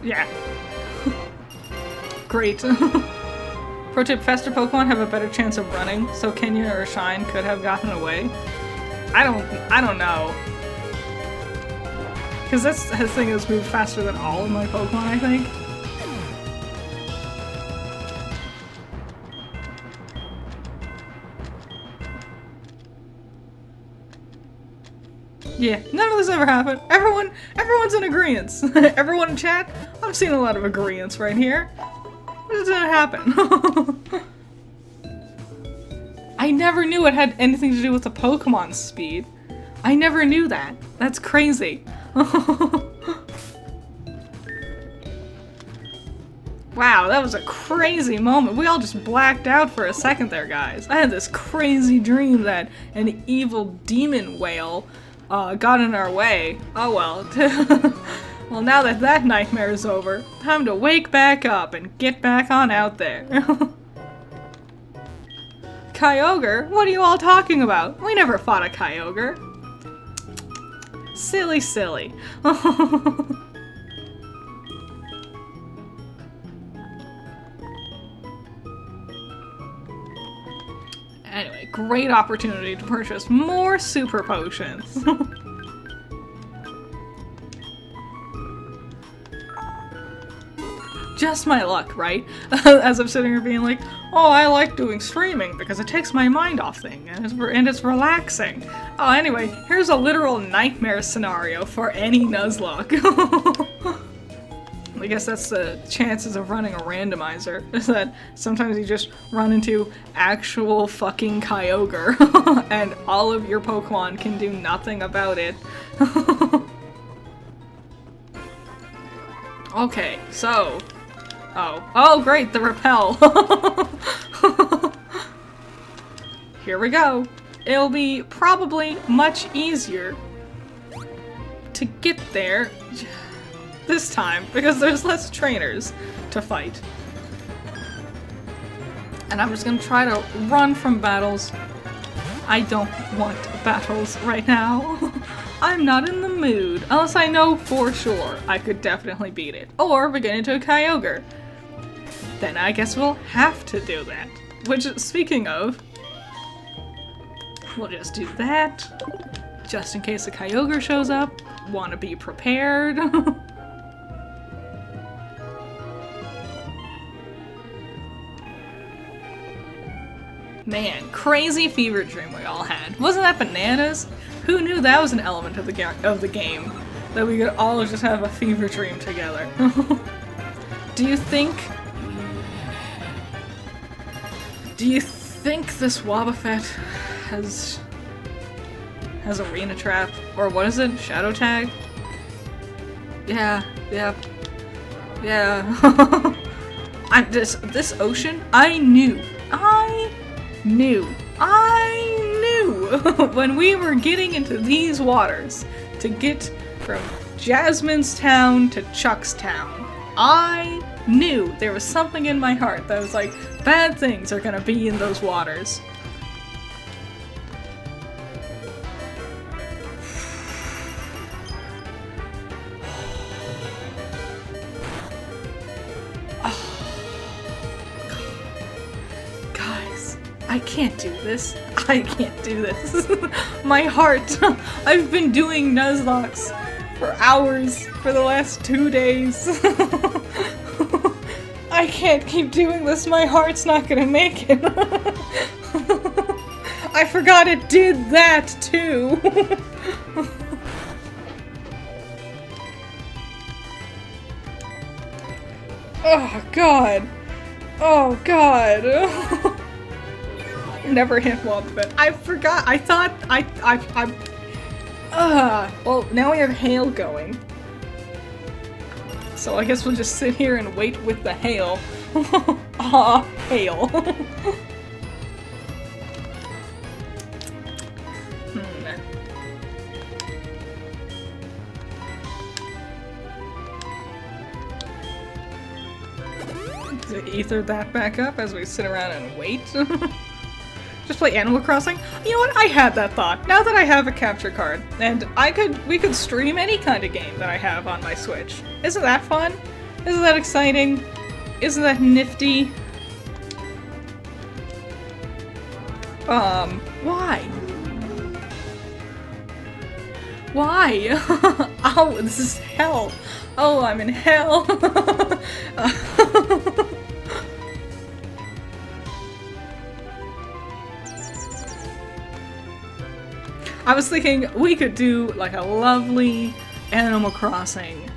Yeah. Great. Pro tip: faster Pokemon have a better chance of running, so Kenya or Shine could have gotten away. I don't know. Because this thing has moved faster than all of my Pokemon, I think. Yeah, none of this ever happened. Everyone's in agreeance. Everyone in chat, I'm seeing a lot of agreeance right here. What didn't happen? I never knew it had anything to do with the Pokemon's speed. I never knew that. That's crazy. Wow, that was a crazy moment. We all just blacked out for a second there, guys. I had this crazy dream that an evil demon whale got in our way. Oh well. Well, now that that nightmare is over, time to wake back up and get back on out there. Kyogre? What are you all talking about? We never fought a Kyogre. Silly, silly. Anyway, great opportunity to purchase more super potions. Just my luck, right? As I'm sitting here being like, oh, I like doing streaming because it takes my mind off things and it's relaxing. Oh, anyway, here's a literal nightmare scenario for any Nuzlocke. I guess that's the chances of running a randomizer, is that sometimes you just run into actual fucking Kyogre and all of your Pokemon can do nothing about it. Okay, so... Oh, great, the repel. Here we go. It'll be probably much easier to get there this time, because there's less trainers to fight. And I'm just gonna try to run from battles. I don't want battles right now. I'm not in the mood, unless I know for sure I could definitely beat it. Or we get into a Kyogre. Then I guess we'll have to do that. Which, speaking of, we'll just do that. Just in case a Kyogre shows up. Wanna be prepared. Man, crazy fever dream we all had. Wasn't that bananas? Who knew that was an element of the game? that we could all just have a fever dream together. Do you think this Wobbuffet has arena trap? Or what is it? Shadow tag? Yeah. This ocean, I knew when we were getting into these waters to get from Jasmine's town to Chuck's town. I knew there was something in my heart that was like, bad things are gonna be in those waters. I can't do this. I can't do this. My heart. I've been doing Nuzlocks for hours for the last 2 days. I can't keep doing this. My heart's not gonna make it. I forgot it did that too. Oh god. Oh god. Never hit Wobbuffet. I forgot. I thought well, now we have hail going. So I guess we'll just sit here and wait with the hail. Hail. Ether that back up as we sit around and wait. Just play Animal Crossing? You know what? I had that thought. Now that I have a capture card, and we could stream any kind of game that I have on my Switch. Isn't that fun? Isn't that exciting? Isn't that nifty? Why? Why? Oh, this is hell. Oh, I'm in hell. I was thinking we could do like a lovely Animal Crossing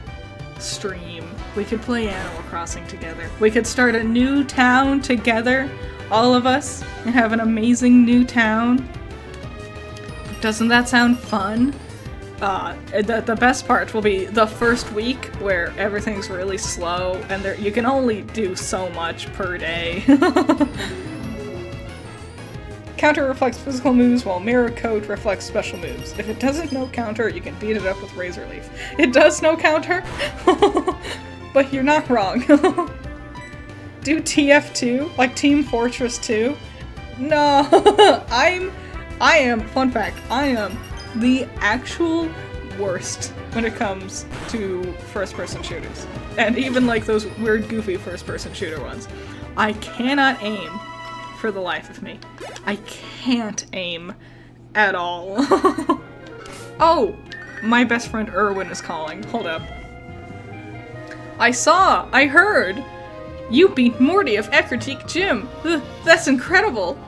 stream. We could play Animal Crossing together. We could start a new town together, all of us, and have an amazing new town. Doesn't that sound fun? The best part will be the first week where everything's really slow and you can only do so much per day. Counter reflects physical moves while mirror code reflects special moves. If it doesn't know counter, you can beat it up with Razor Leaf. It does know counter, but you're not wrong. Do TF2? Like Team Fortress 2? No, I am, fun fact, I am the actual worst when it comes to first-person shooters. And even like those weird, goofy first-person shooter ones. I cannot aim for the life of me. I can't aim at all. Oh! My best friend Erwin is calling. Hold up. I heard! You beat Morty of Eckertique Gym! That's incredible!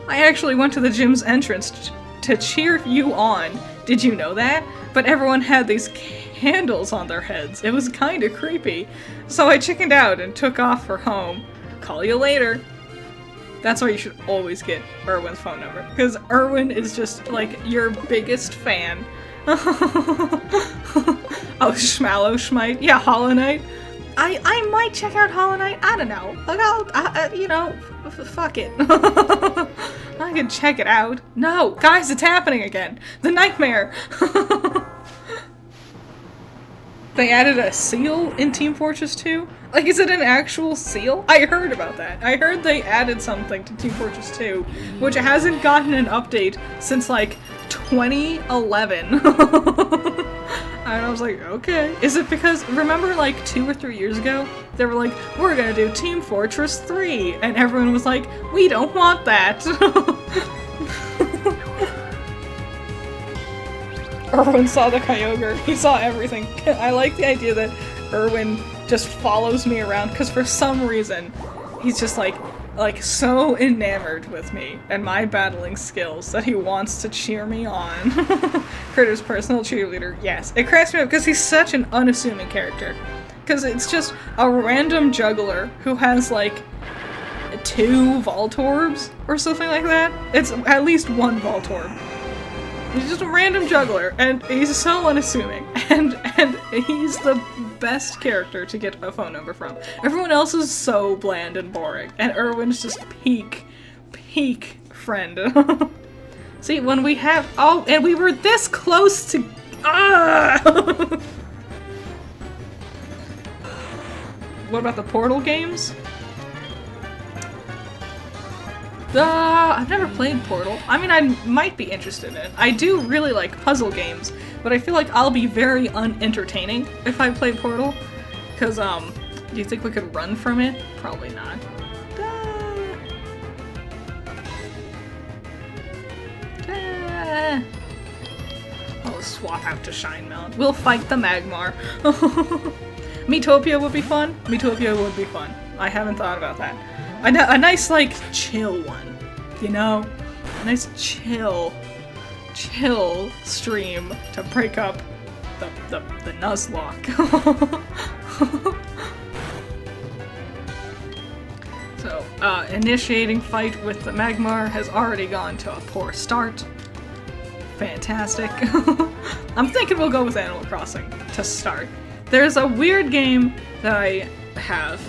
I actually went to the gym's entrance to cheer you on. Did you know that? But everyone had these candles on their heads. It was kinda creepy. So I chickened out and took off for home. Call you later. That's why you should always get Erwin's phone number. Because Erwin is just, like, your biggest fan. Oh, Schmallow Schmite. Yeah, Hollow Knight. I might check out Hollow Knight. I don't know. Like, you know, fuck it. I can check it out. No, guys, it's happening again. The nightmare. They added a seal in Team Fortress 2? Like, is it an actual seal? I heard about that. I heard they added something to Team Fortress 2, which hasn't gotten an update since, like, 2011. And I was like, okay. Is it because, remember, like, 2 or 3 years ago? They were like, we're gonna do Team Fortress 3, and everyone was like, we don't want that. Erwin saw the Kyogre. He saw everything. I like the idea that Erwin just follows me around, because for some reason, he's just like, like, so enamored with me and my battling skills that he wants to cheer me on. Critter's personal cheerleader, yes. It cracks me up because he's such an unassuming character. Because it's just a random juggler who has, like, 2 Voltorbs or something like that. It's at least 1 Voltorb. He's just a random juggler, and he's so unassuming, and he's the best character to get a phone number from. Everyone else is so bland and boring, and Erwin's just peak friend. See, when we have- oh, and we were this close to- What about the Portal games? I've never played Portal. I mean, I might be interested in it. I do really like puzzle games, but I feel like I'll be very unentertaining if I play Portal. Cause, do you think we could run from it? Probably not. I'll swap out to Shine Mount. We'll fight the Magmar. Miitopia would be fun. Miitopia would be fun. I haven't thought about that. A nice, like, chill one, you know? A nice chill stream to break up the Nuzlocke. So, initiating fight with the Magmar has already gone to a poor start. Fantastic. I'm thinking we'll go with Animal Crossing to start. There's a weird game that I have,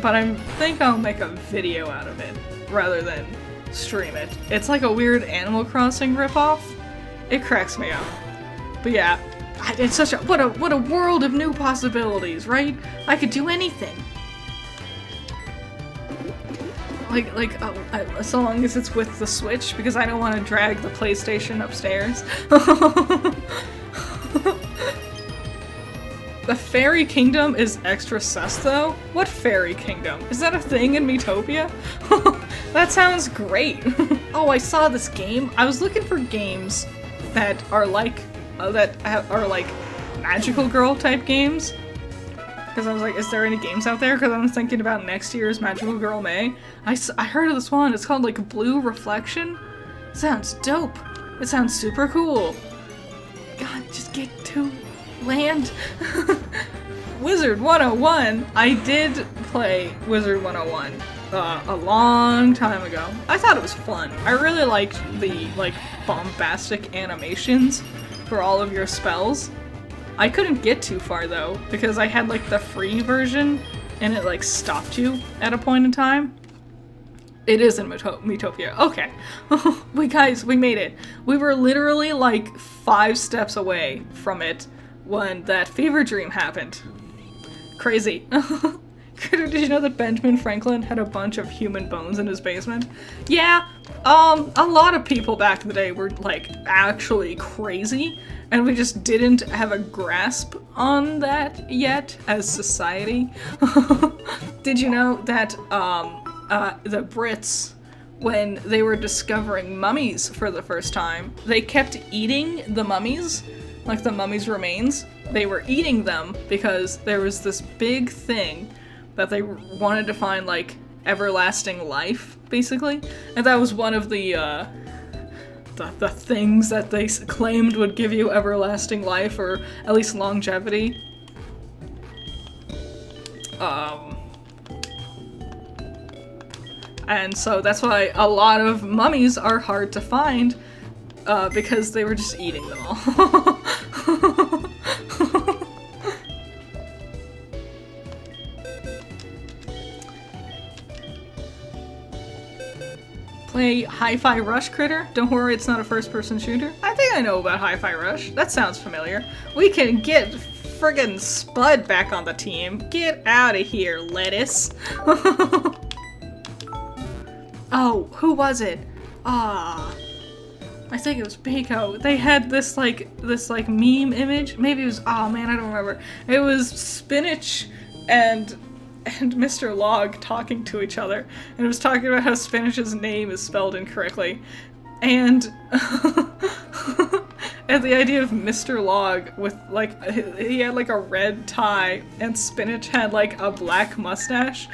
but I think I'll make a video out of it rather than stream it. It's like a weird Animal Crossing ripoff. It cracks me up. But yeah, it's such a what a world of new possibilities, right? I could do anything. Like so long as it's with the Switch, because I don't want to drag the PlayStation upstairs. The Fairy Kingdom is extra sus, though? What Fairy Kingdom? Is that a thing in Miitopia? That sounds great! Oh, I saw this game. I was looking for games that are like magical girl type games. Because I was like, is there any games out there? Because I'm thinking about next year's Magical Girl May. I heard of this one. It's called like Blue Reflection. Sounds dope. It sounds super cool. God, just get to land. Wizard 101. I did play Wizard 101 a long time ago. I thought it was fun. I really liked the like bombastic animations for all of your spells. I couldn't get too far though because I had like the free version and it like stopped you at a point in time. It is in Miitopia. Okay. We made it. We were literally like 5 steps away from it when that fever dream happened. Crazy. Did you know that Benjamin Franklin had a bunch of human bones in his basement? Yeah, a lot of people back in the day were like actually crazy, and we just didn't have a grasp on that yet as society. Did you know that the Brits, when they were discovering mummies for the first time, they kept eating the mummies, like the mummies' remains? They were eating them because there was this big thing that they wanted to find, like, everlasting life, basically. And that was one of the things that they claimed would give you everlasting life, or at least longevity. And so that's why a lot of mummies are hard to find, because they were just eating them all. Play Hi-Fi Rush, Critter? Don't worry, it's not a first-person shooter. I think I know about Hi-Fi Rush. That sounds familiar. We can get friggin' Spud back on the team. Get out of here, lettuce. Oh, who was it? I think it was Pico. They had this meme image. Maybe it was, oh man, I don't remember. It was Spinach and Mr. Log talking to each other, and it was talking about how Spinach's name is spelled incorrectly, and and the idea of Mr. Log with like he had like a red tie and Spinach had like a black mustache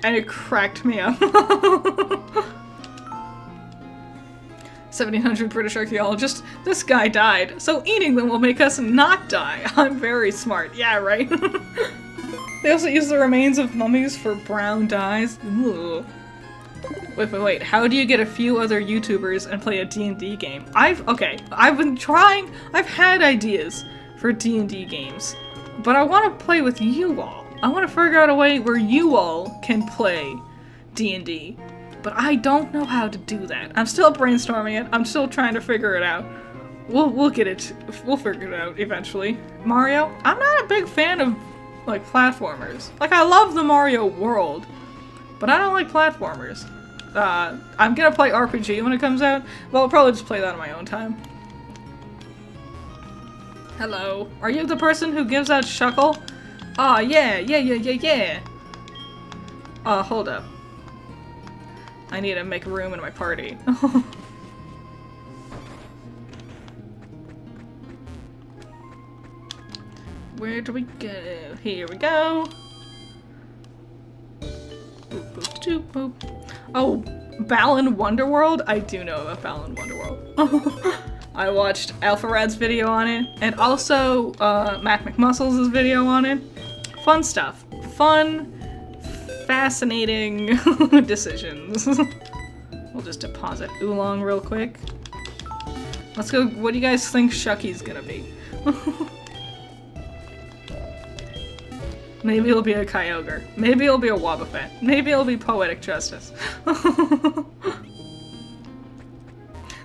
and it cracked me up. 1700 British archaeologists. This guy died, so eating them will make us not die. I'm very smart. Yeah, right? They also use the remains of mummies for brown dyes. Ooh. Wait. How do you get a few other YouTubers and play a D&D game? I've been trying. I've had ideas for D&D games, but I want to play with you all. I want to figure out a way where you all can play D&D, but I don't know how to do that. I'm still brainstorming it. I'm still trying to figure it out. We'll get it. We'll figure it out eventually. Mario? I'm not a big fan of like platformers. Like, I love the Mario world, but I don't like platformers. I'm gonna play RPG when it comes out, but I'll probably just play that on my own time. Hello. Are you the person who gives out shuckle? Aw, yeah. Hold up. I need to make room in my party. Where do we go? Here we go. Boop, boop, doop, boop. Oh, Balan Wonderworld? I do know about Balan Wonderworld. I watched AlphaRad's video on it, and also Matt McMuscles' video on it. Fun stuff. Fun, fascinating decisions. We'll just deposit Oolong real quick. Let's go. What do you guys think Shucky's gonna be? Maybe it'll be a Kyogre. Maybe it'll be a Wobbuffet. Maybe it'll be Poetic Justice.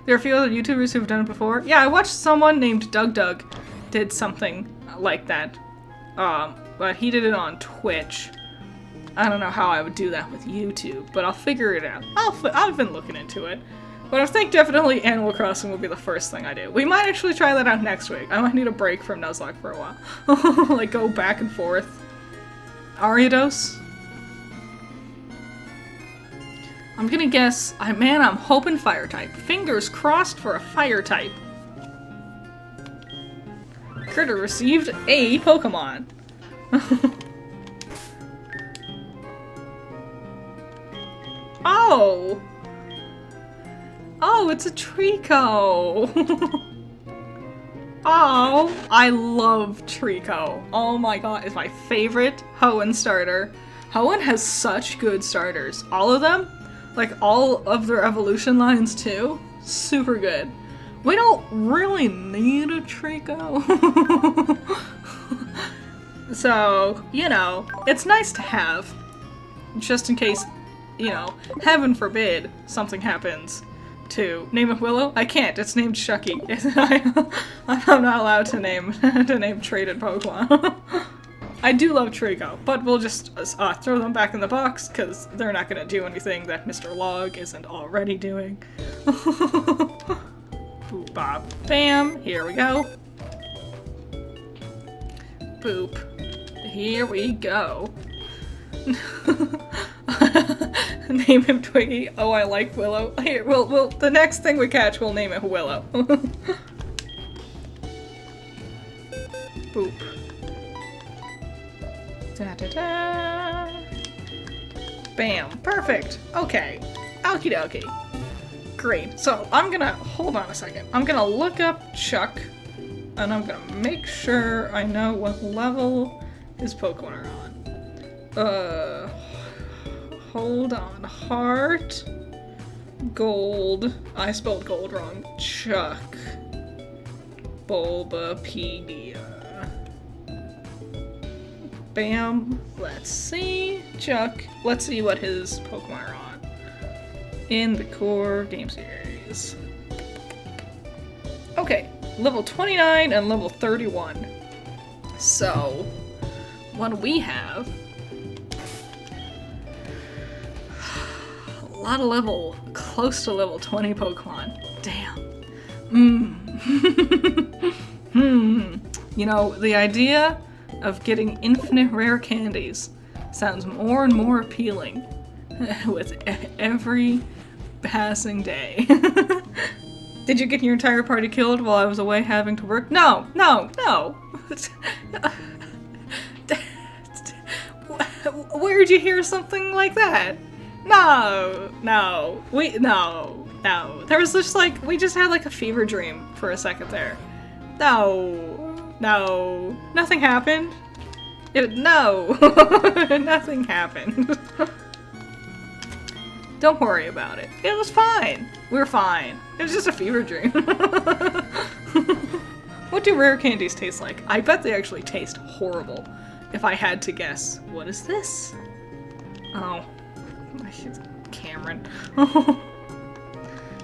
There are a few other YouTubers who've done it before. Yeah, I watched someone named Doug did something like that. But he did it on Twitch. I don't know how I would do that with YouTube, but I'll figure it out. I've been looking into it. But I think definitely Animal Crossing will be the first thing I do. We might actually try that out next week. I might need a break from Nuzlocke for a while. Like, go back and forth. Ariados? I'm gonna guess, man, I'm hoping fire type. Fingers crossed for a fire type. Critter received a Pokemon. Oh! Oh, it's a Trico! Oh, I love Trico. Oh my god, it's my favorite Hoenn starter. Hoenn has such good starters. All of them, like all of their evolution lines too, super good. We don't really need a Trico. So, you know, it's nice to have, just in case, you know, heaven forbid something happens. To name it Willow? I can't. It's named Shucky. I'm not allowed to name traded Pokemon. I do love Trico, but we'll just throw them back in the box because they're not gonna do anything that Mr. Log isn't already doing. Boop, bop, bam. Here we go. Boop. Here we go. Name him Twiggy. Oh, I like Willow. Here, we'll the next thing we catch, we'll name it Willow. Boop. Da da da. Bam. Perfect. Okay. Okie dokie. Great. So I'm gonna hold on a second. I'm gonna look up Chuck, and I'm gonna make sure I know what level his Pokemon are on. Hold on. Heart. Gold. I spelled gold wrong. Chuck. Bulbapedia. Bam. Let's see. Chuck. Let's see what his Pokemon are on. In the core game series. Okay. Level 29 and level 31. So, what we have... a lot of close to level 20 Pokemon. Damn. You know, the idea of getting infinite rare candies sounds more and more appealing with every passing day. Did you get your entire party killed while I was away having to work? No. Where'd you hear something like that? No. There was just like, we just had like a fever dream for a second there. No. Nothing happened. No. Nothing happened. Don't worry about it. It was fine. We're fine. It was just a fever dream. What do rare candies taste like? I bet they actually taste horrible. If I had to guess. What is this? Oh. Cameron.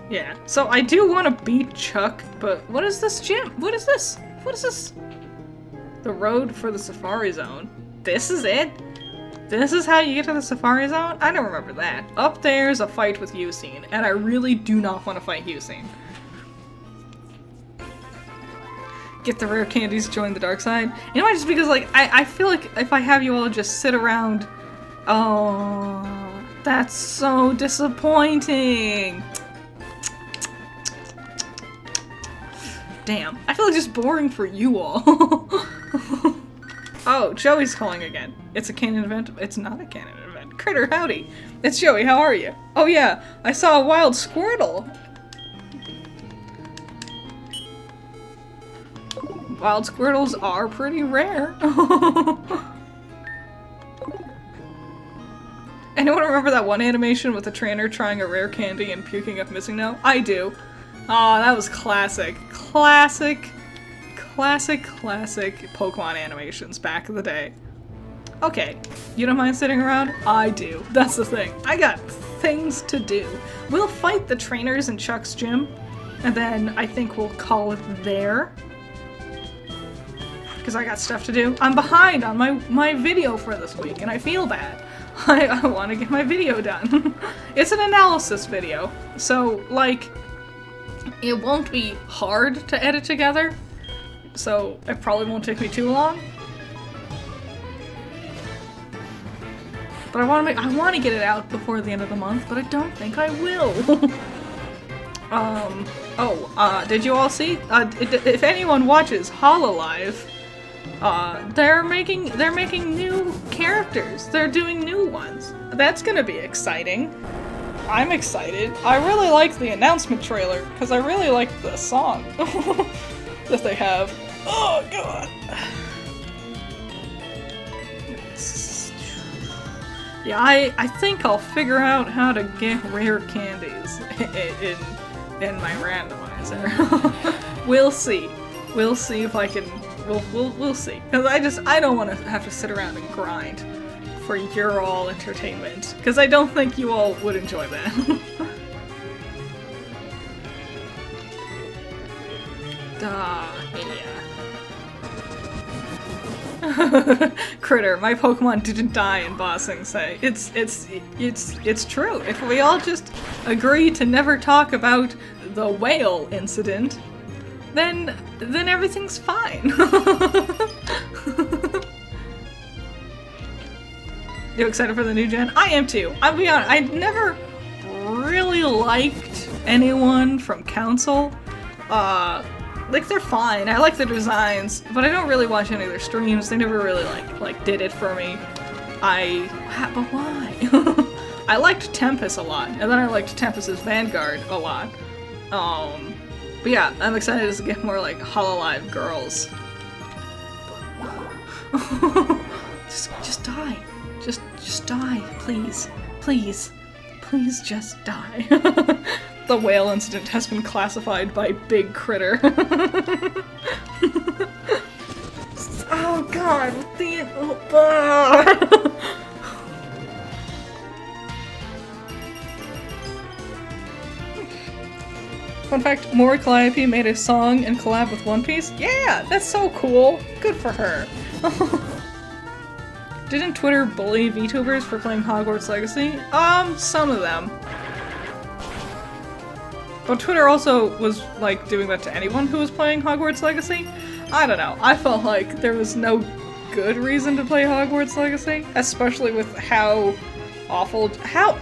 Yeah. So I do want to beat Chuck, but what is this gym? What is this? What is this? The road for the Safari Zone. This is it? This is how you get to the Safari Zone? I don't remember that. Up there's a fight with Yusin, and I really do not want to fight Yusin. Get the rare candies, join the dark side. You know why? Just because, like, I feel like if I have you all just sit around... Oh, that's so disappointing. Damn. I feel like just boring for you all. Oh, Joey's calling again. It's a canon event. It's not a canon event. Critter, howdy. It's Joey, how are you? Oh yeah, I saw a wild Squirtle. Wild Squirtles are pretty rare. Anyone remember that one animation with the trainer trying a rare candy and puking up missing no? I do. Aw, that was classic. Classic Pokemon animations back in the day. Okay, you don't mind sitting around? I do. That's the thing. I got things to do. We'll fight the trainers in Chuck's gym, and then I think we'll call it there. Because I got stuff to do. I'm behind on my video for this week, and I feel bad. I want to get my video done. It's an analysis video, so, like, it won't be hard to edit together. So it probably won't take me too long. But I want to get it out before the end of the month, but I don't think I will. Did you all see? If anyone watches Hololive, they're making new characters. They're doing new ones. That's gonna be exciting. I'm excited. I really like the announcement trailer because I really like the song that they have. Oh god. Yeah, I think I'll figure out how to get rare candies in my randomizer. We'll see. We'll see if I can. We'll see. Because I don't want to have to sit around and grind for your all entertainment. Because I don't think you all would enjoy that. Critter, my Pokemon didn't die in Bossing Say. It's true. If we all just agree to never talk about the whale incident, then everything's fine. You excited for the new gen? I am too. I'll be honest, I never really liked anyone from Council. Like, they're fine. I like the designs, but I don't really watch any of their streams. They never really, like did it for me. But why? I liked Tempest a lot, and then I liked Tempest's Vanguard a lot. But yeah, I'm excited to get more, like, Hololive girls. Just die. Just die, please. Please. Please just die. The whale incident has been classified by Big Critter. Oh god, Fun fact, Mori Calliope made a song and collab with One Piece. Yeah, that's so cool. Good for her. Didn't Twitter bully VTubers for playing Hogwarts Legacy? Some of them. But Twitter also was, like, doing that to anyone who was playing Hogwarts Legacy. I don't know. I felt like there was no good reason to play Hogwarts Legacy, especially with how awful-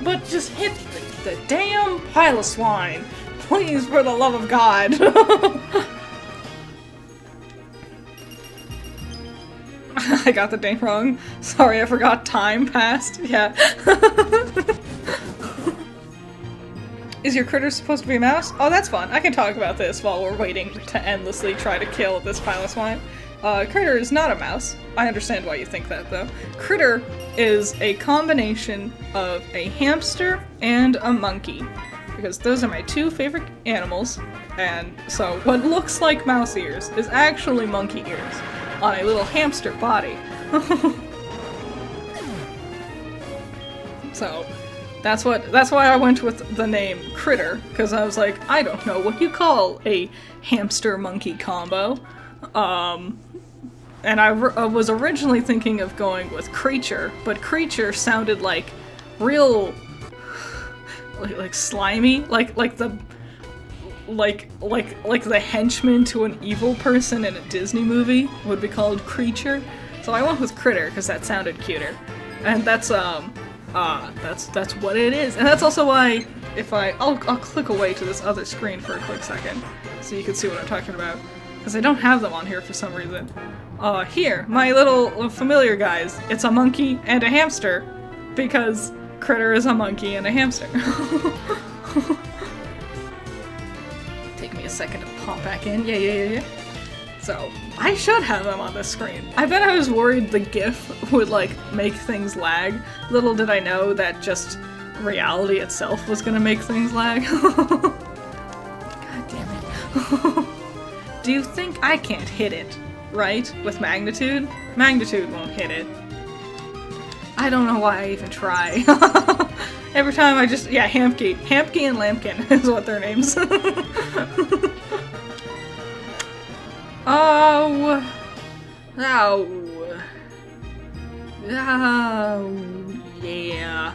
but just hit the damn Piloswine! Please, for the love of God! I got the name wrong. Sorry, I forgot time passed. Yeah. Is your critter supposed to be a mouse? Oh, that's fun. I can talk about this while we're waiting to endlessly try to kill this pile of swine. Critter is not a mouse. I understand why you think that, though. Critter is a combination of a hamster and a monkey, because those are my two favorite animals, and so what looks like mouse ears is actually monkey ears on a little hamster body. So that's why I went with the name Critter, because I was like, I don't know what you call a hamster monkey combo. And I was originally thinking of going with Creature, but Creature sounded like real, like slimy, like the henchman to an evil person in a Disney movie would be called Creature. So I went with Critter because that sounded cuter, and that's what it is. And that's also why I'll click away to this other screen for a quick second so you can see what I'm talking about, because I don't have them on here for some reason. Here, my little familiar guys. It's a monkey and a hamster, because Critter is a monkey and a hamster. Take me a second to pop back in. Yeah. So, I should have them on this screen. I bet I was worried the GIF would, like, make things lag. Little did I know that just reality itself was gonna make things lag. God damn it. Do you think I can't hit it, right? With magnitude? Magnitude won't hit it. I don't know why I even try. Every time I just, yeah, Hampke. Hampke and Lampkin is what their names. Oh. Yeah.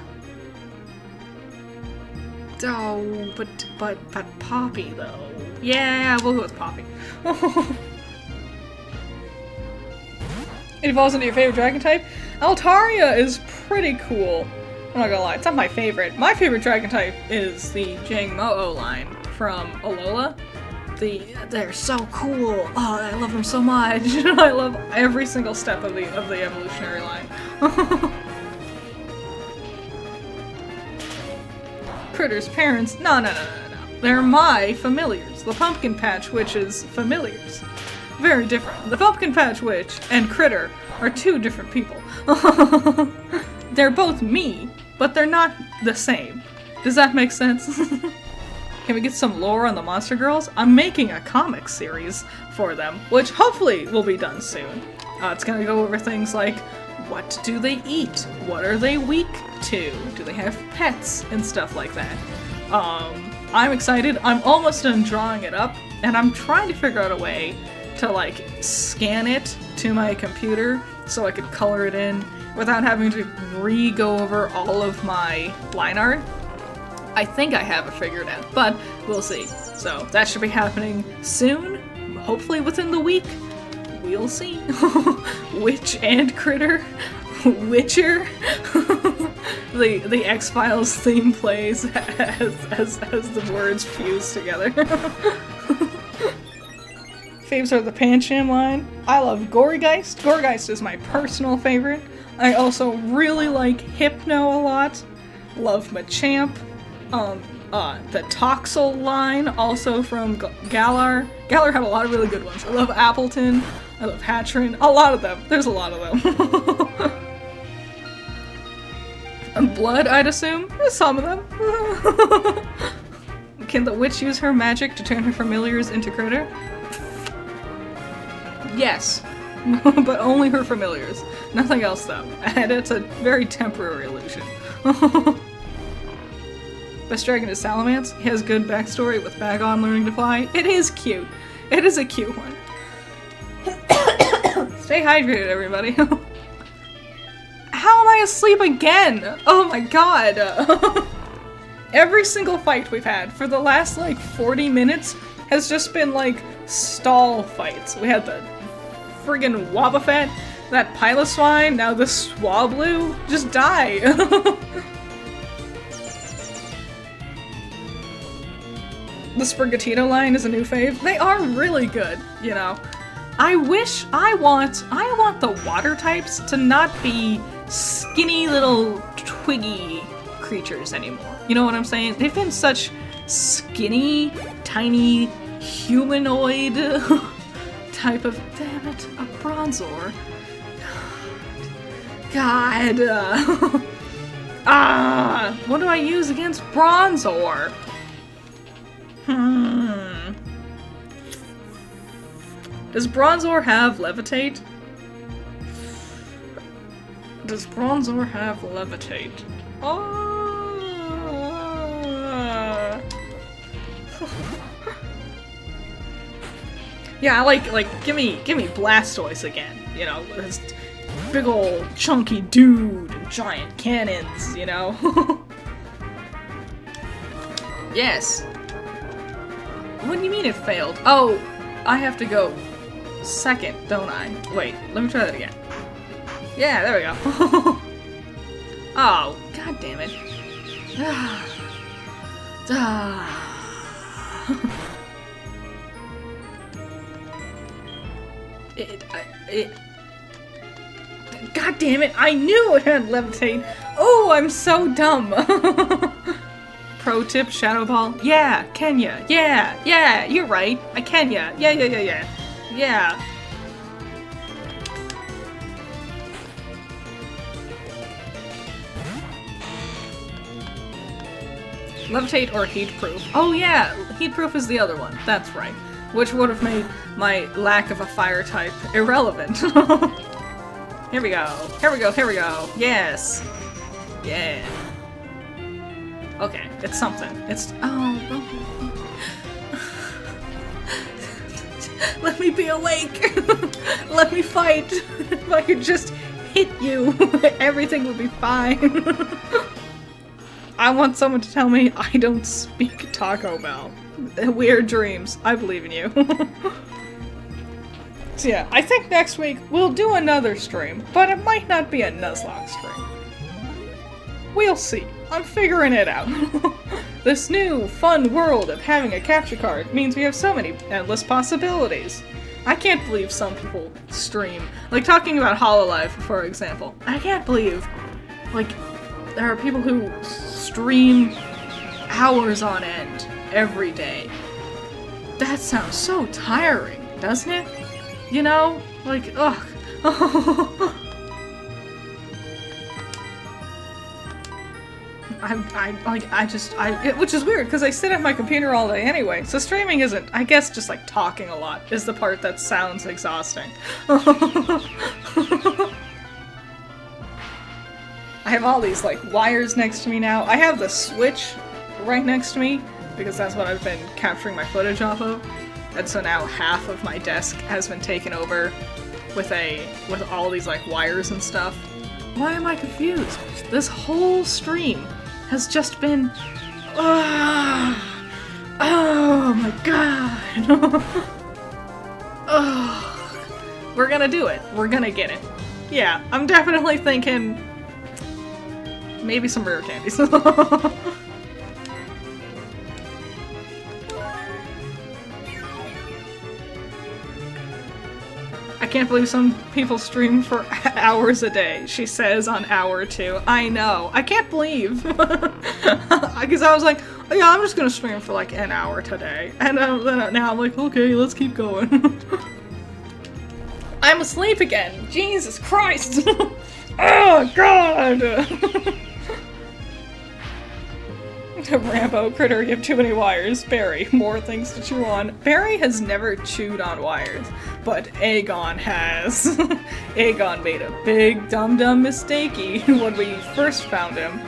Oh, but Poppy though. Yeah, we'll go with Poppy. It evolves into your favorite dragon type? Altaria is pretty cool. I'm not gonna lie, it's not my favorite. My favorite dragon type is the Jangmo-o line from Alola. They're so cool. Oh, I love them so much. I love every single step of the evolutionary line. Critter's parents? No. They're my familiars. The Pumpkin Patch Witch's familiars. Very different. The Pumpkin Patch Witch and Critter are two different people. They're both me, but they're not the same. Does that make sense? Can we get some lore on the Monster Girls? I'm making a comic series for them, which hopefully will be done soon. It's gonna go over things like, what do they eat? What are they weak to? Do they have pets? And stuff like that. I'm excited. I'm almost done drawing it up, and I'm trying to figure out a way to, like, scan it to my computer so I could color it in without having to re-go over all of my line art. I think I have it figured out, but we'll see. So that should be happening soon, hopefully within the week. We'll see. Witch and Critter. Witcher. The X-Files theme plays as the words fuse together. Faves are the Pancham line. I love Gorygeist. Gorygeist is my personal favorite. I also really like Hypno a lot. Love Machamp. The Toxel line, also from Galar. Galar had a lot of really good ones. I love Appleton. I love Hatchrin. A lot of them. There's a lot of them. And Blood, I'd assume. Some of them. Can the witch use her magic to turn her familiars into Critter? Yes. But only her familiars. Nothing else, though. And it's a very temporary illusion. Best dragon is Salamence. He has good backstory with Bagon learning to fly. It is cute. It is a cute one. Stay hydrated, everybody. How am I asleep again? Oh my god. Every single fight we've had for the last, like, 40 minutes has just been, like, stall fights. We had the friggin' Wobbuffet, that Piloswine, now the Swablu. Just die. The Sprigatito line is a new fave. They are really good, you know. I want the water types to not be skinny little twiggy creatures anymore. You know what I'm saying? They've been such skinny, tiny, humanoid type of... Damn it, a Bronzor. God. What do I use against Bronzor? Does Bronzor have Levitate? Does Bronzor have Levitate? Yeah, like, give me Blastoise again. You know, this big ol' chunky dude and giant cannons, you know? Yes. What do you mean it failed? Oh, I have to go second, don't I? Wait, let me try that again. Yeah, there we go. Oh, god damn it. God damn it, I knew it had Levitate. Oh, I'm so dumb. Pro tip, Shadow Ball. Yeah, Kenya. Yeah, you're right. I Kenya. Yeah. Levitate or Heat Proof. Oh yeah, Heat Proof is the other one. That's right. Which would have made my lack of a fire type irrelevant. Here we go. Yes. Yeah. Okay, it's something. It's... Oh. Let me be awake! Let me fight! If I could just hit you, everything would be fine. I want someone to tell me I don't speak Taco Bell. Weird dreams. I believe in you. So yeah, I think next week we'll do another stream, but it might not be a Nuzlocke stream. We'll see. I'm figuring it out. This new, fun world of having a capture card means we have so many endless possibilities. I can't believe some people stream. Like, talking about Hololive, for example. I can't believe, like, there are people who stream hours on end every day. That sounds so tiring, doesn't it? You know? Like, ugh. Which is weird, because I sit at my computer all day anyway, so streaming isn't, I guess just like talking a lot is the part that sounds exhausting. I have all these like wires next to me now. I have the Switch right next to me, because that's what I've been capturing my footage off of. And so now half of my desk has been taken over with all these like wires and stuff. Why am I confused? This whole stream has just been... Oh my god! We're gonna do it. We're gonna get it. Yeah, I'm definitely thinking... maybe some rare candies. I can't believe some people stream for hours a day, she says on hour 2. I know. I can't believe. Because I was like, oh, yeah, I'm just gonna stream for like an hour today. And then now I'm like, okay, let's keep going. I'm asleep again. Jesus Christ. Oh, God. Rambo critter, you have too many wires. Barry, more things to chew on. Barry has never chewed on wires, but Aegon has. Aegon made a big dumb mistakey when we first found him.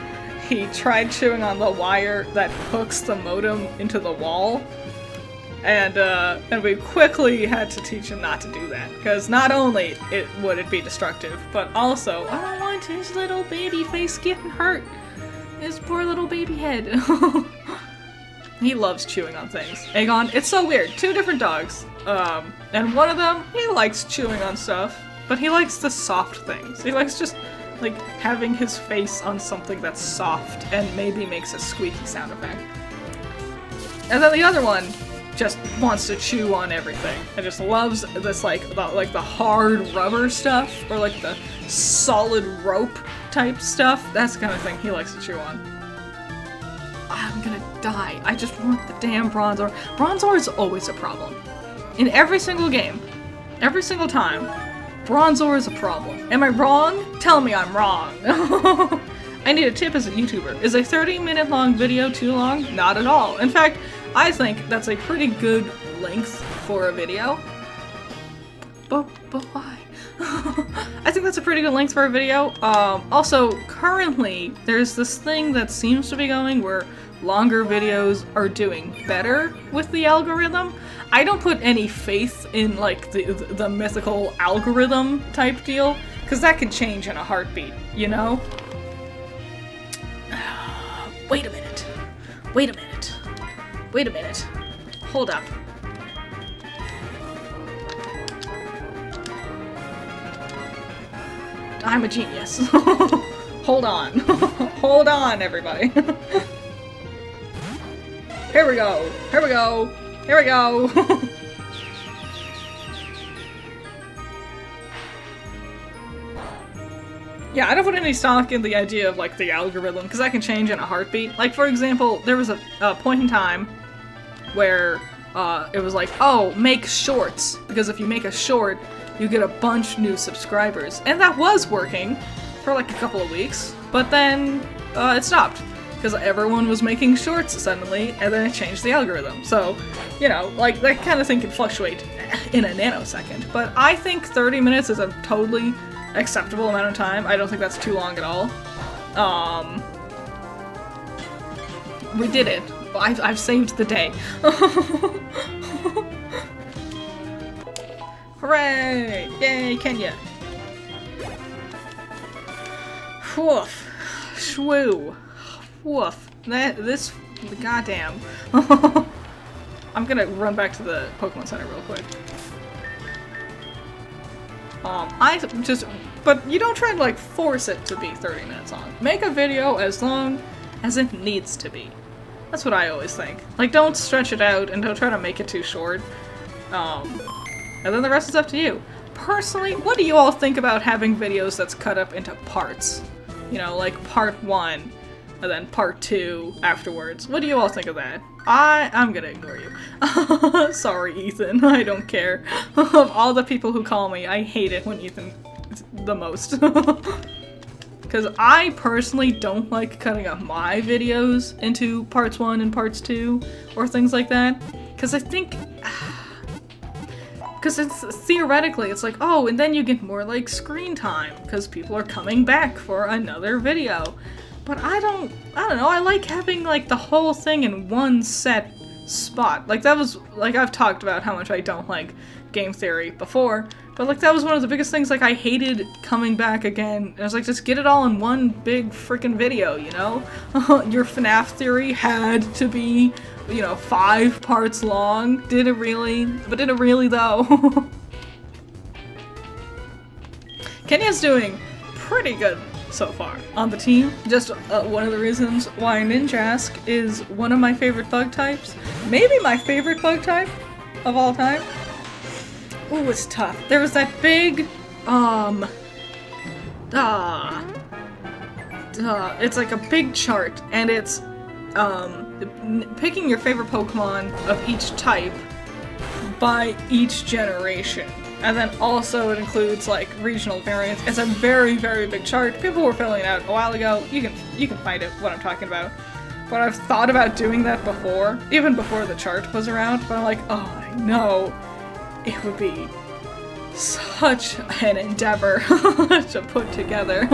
He tried chewing on the wire that hooks the modem into the wall, and we quickly had to teach him not to do that, because not only would it be destructive, but also I don't want his little baby face getting hurt. His poor little baby head. He loves chewing on things. Aegon, it's so weird. 2 different dogs. And one of them, he likes chewing on stuff, but he likes the soft things. He likes just, like, having his face on something that's soft and maybe makes a squeaky sound effect. And then the other one, just wants to chew on everything. And just loves this like the hard rubber stuff or like the solid rope type stuff. That's the kind of thing he likes to chew on. I'm gonna die. I just want the damn bronze ore. Bronze ore is always a problem. In every single game. Every single time. Bronze ore is a problem. Am I wrong? Tell me I'm wrong. I need a tip as a YouTuber. Is a 30-minute long video too long? Not at all. In fact, I think that's a pretty good length for a video. But why? I think that's a pretty good length for a video. Also, currently, there's this thing that seems to be going where longer videos are doing better with the algorithm. I don't put any faith in, like, the mythical algorithm type deal, because that can change in a heartbeat, you know? Wait a minute. Wait a minute. Wait a minute. Hold up. I'm a genius. Hold on. Hold on, everybody. Here we go. Here we go. Here we go. Yeah, I don't put any stock in the idea of, like, the algorithm, because that can change in a heartbeat. Like, for example, there was a point in time where it was like, oh, make shorts, because if you make a short, you get a bunch new subscribers. And that was working for, like, a couple of weeks, but then it stopped, because everyone was making shorts suddenly, and then it changed the algorithm. So, you know, like, that kind of thing can fluctuate in a nanosecond. But I think 30 minutes is a totally acceptable amount of time. I don't think that's too long at all. We did it. I've saved the day. Hooray! Yay, Kenya! Woof. Shwoo. Woof. This... goddamn. I'm gonna run back to the Pokemon Center real quick. But you don't try to, like, force it to be 30 minutes long. Make a video as long as it needs to be. That's what I always think. Like, don't stretch it out and don't try to make it too short. And then the rest is up to you. Personally, what do you all think about having videos that's cut up into parts? You know, like part 1, and then part 2 afterwards. What do you all think of that? I'm gonna ignore you. Sorry, Ethan. I don't care. Of all the people who call me, I hate it when Ethan is the most. Because I personally don't like cutting up my videos into parts 1 and parts 2, or things like that. Because I think... Because it's theoretically, it's like, oh, and then you get more, like, screen time, because people are coming back for another video. But I don't know, I like having, like, the whole thing in one set spot. Like, that was, like, I've talked about how much I don't like game theory before, but, like, that was one of the biggest things, like, I hated coming back again. I was like, just get it all in one big freaking video, you know? Your FNAF theory had to be, you know, 5 parts long. Did it really? But did it really, though? Kenya's doing pretty good so far on the team. Just one of the reasons why Ninjask is one of my favorite bug types. Maybe my favorite bug type of all time. Ooh, it's tough. There was that big, it's like a big chart, and it's, picking your favorite Pokemon of each type by each generation. And then also it includes, like, regional variants. It's a very, very big chart. People were filling it out a while ago. You can find it, what I'm talking about. But I've thought about doing that before, even before the chart was around, but I'm like, oh, I know. It would be such an endeavor to put together.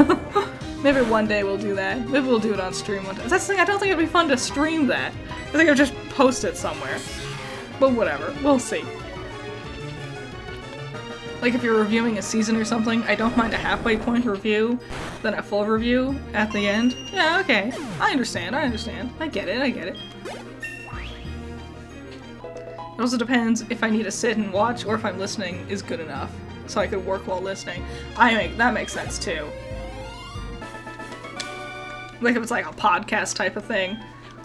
Maybe one day we'll do that. Maybe we'll do it on stream one day. That's the thing, I don't think it'd be fun to stream that. I think I'll just post it somewhere. But whatever, we'll see. Like, if you're reviewing a season or something, I don't mind a halfway point review than a full review at the end. Yeah, okay. I understand. I get it. It also depends if I need to sit and watch or if I'm listening is good enough. So I could work while listening. That makes sense too. Like if it's like a podcast type of thing.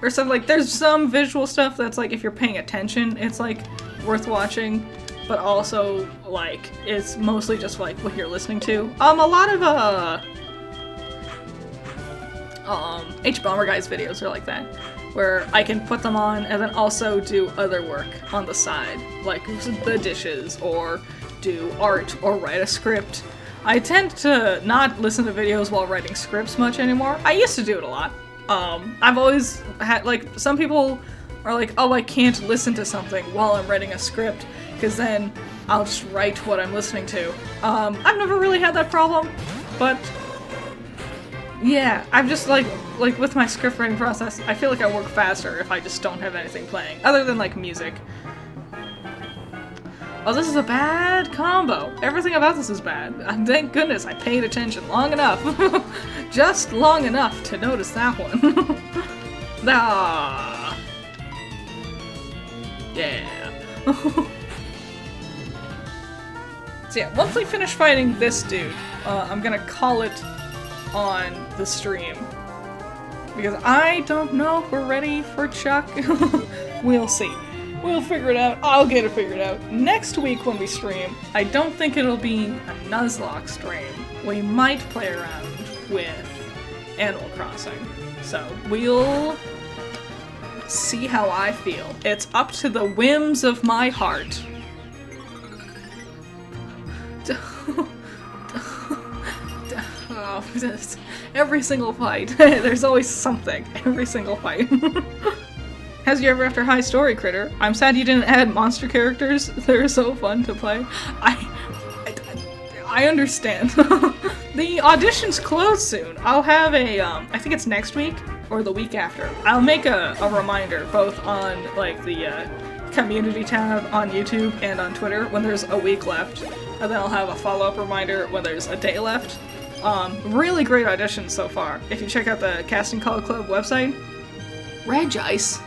or stuff like, there's some visual stuff that's like, if you're paying attention, it's like worth watching, but also like, it's mostly just like what you're listening to. A lot of H Bomber Guy's videos are like that, where I can put them on and then also do other work on the side, like the dishes, or do art, or write a script. I tend to not listen to videos while writing scripts much anymore. I used to do it a lot. I've always had, like, some people are like, oh, I can't listen to something while I'm writing a script, because then I'll just write what I'm listening to. I've never really had that problem, but yeah, I'm just like with my script writing process, I feel like I work faster if I just don't have anything playing, other than like music. Oh, this is a bad combo. Everything about this is bad. Thank goodness I paid attention long enough. Just long enough to notice that one. Ah. Yeah. So yeah, once we finish fighting this dude, I'm gonna call it on the stream. Because I don't know if we're ready for Chuck. We'll see. We'll figure it out. I'll get it figured out. Next week when we stream, I don't think it'll be a Nuzlocke stream. We might play around with Animal Crossing. So we'll see how I feel. It's up to the whims of my heart. Oh, every single fight. There's always something. Every single fight. Has you ever after high story, Critter? I'm sad you didn't add monster characters. They're so fun to play. I understand. The auditions close soon. I'll have a, I think it's next week or the week after. I'll make a reminder both on like the community tab on YouTube and on Twitter when there's a week left. And then I'll have a follow-up reminder when there's a day left. Really great auditions so far. If you check out the Casting Call Club website, Regice.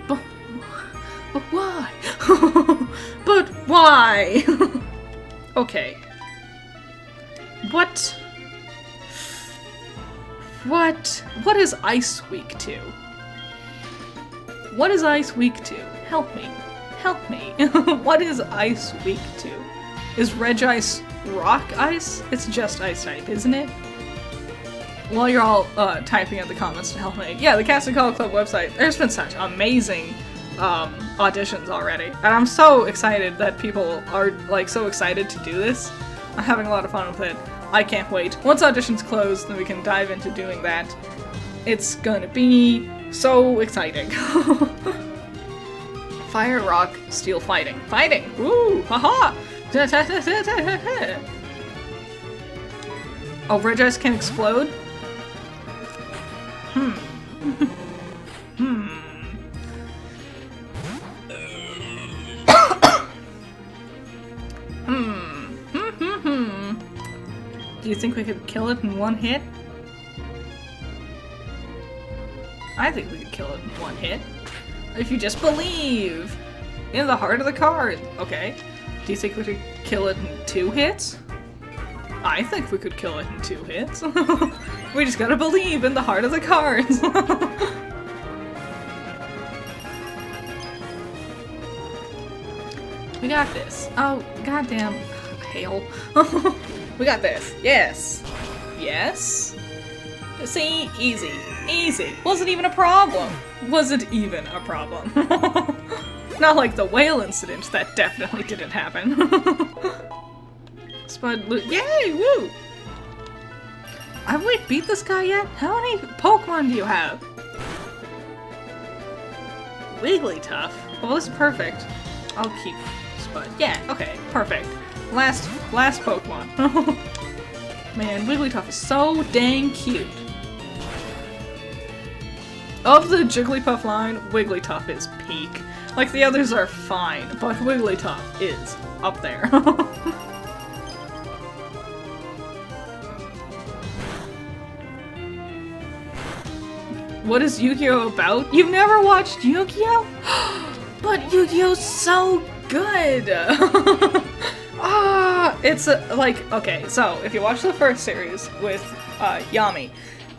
But why? But why? Okay. What is Ice Week 2? What is Ice Week 2? Help me. Help me. What is Ice Week 2? Is Regice rock ice? It's just ice type, isn't it? While you're all typing in the comments to help me. Yeah, the Casting Call Club website, there's been such amazing auditions already. And I'm so excited that people are like so excited to do this. I'm having a lot of fun with it. I can't wait. Once auditions close, then we can dive into doing that. It's gonna be so exciting. Fire, rock, steel, fighting. Fighting! Woo! Haha! Oh, Regice can explode? Do you think we could kill it in one hit? I think we could kill it in one hit. If you just believe in the heart of the card. Okay. Do you think we could kill it in 2 hits? I think we could kill it in 2 hits. We just gotta believe in the heart of the cards. We got this. Oh, goddamn hail. We got this. Yes. Yes. See? Easy. Easy. Wasn't even a problem. Wasn't even a problem. Not like the whale incident. That definitely didn't happen. Spud loot. Yay! Woo! Have we beat this guy yet? How many Pokemon do you have? Wigglytuff. Well, this is perfect. I'll keep Spud. Yeah, okay, perfect. Last Pokemon. Man, Wigglytuff is so dang cute. Of the Jigglypuff line, Wigglytuff is peak. Like, the others are fine, but Wigglytuff is up there. What is Yu-Gi-Oh! About? You've never watched Yu-Gi-Oh? But Yu-Gi-Oh's so good! It's like, okay, so if you watch the first series with Yami,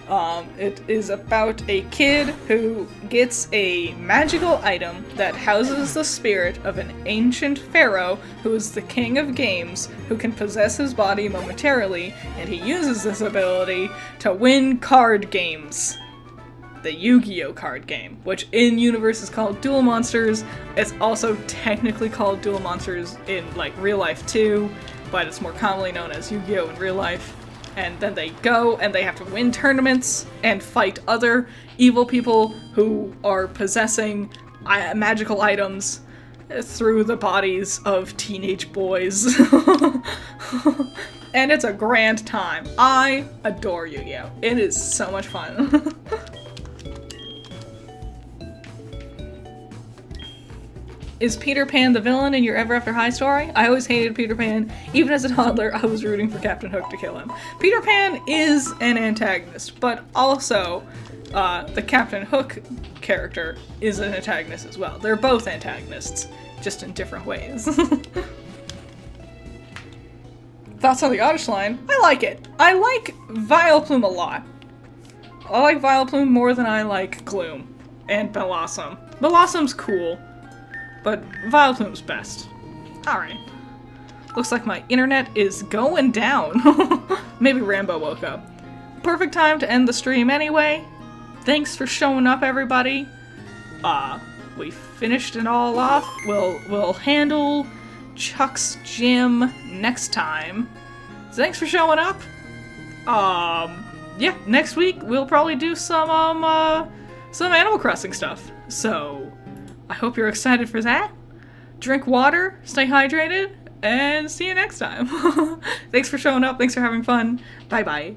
It is about a kid who gets a magical item that houses the spirit of an ancient pharaoh who is the king of games, who can possess his body momentarily, and he uses this ability to win card games. The Yu-Gi-Oh! Card game, which in universe is called Duel Monsters. It's also technically called Duel Monsters in, like, real life too, but it's more commonly known as Yu-Gi-Oh! In real life. And then they go and they have to win tournaments and fight other evil people who are possessing magical items through the bodies of teenage boys. And it's a grand time. I adore Yu-Gi-Oh! It is so much fun. Is Peter Pan the villain in your Ever After High story? I always hated Peter Pan. Even as a toddler, I was rooting for Captain Hook to kill him. Peter Pan is an antagonist, but also the Captain Hook character is an antagonist as well. They're both antagonists, just in different ways. Thoughts on the Oddish line? I like it. I like Vileplume a lot. I like Vileplume more than I like Gloom and Blossom. Blossom's cool. But Vileplume's best. Alright. Looks like my internet is going down. Maybe Rambo woke up. Perfect time to end the stream anyway. Thanks for showing up, everybody. We finished it all off. We'll handle Chuck's gym next time. So thanks for showing up. Yeah, next week we'll probably do some Animal Crossing stuff. So I hope you're excited for that. Drink water, stay hydrated, and see you next time. Thanks for showing up, thanks for having fun. Bye-bye.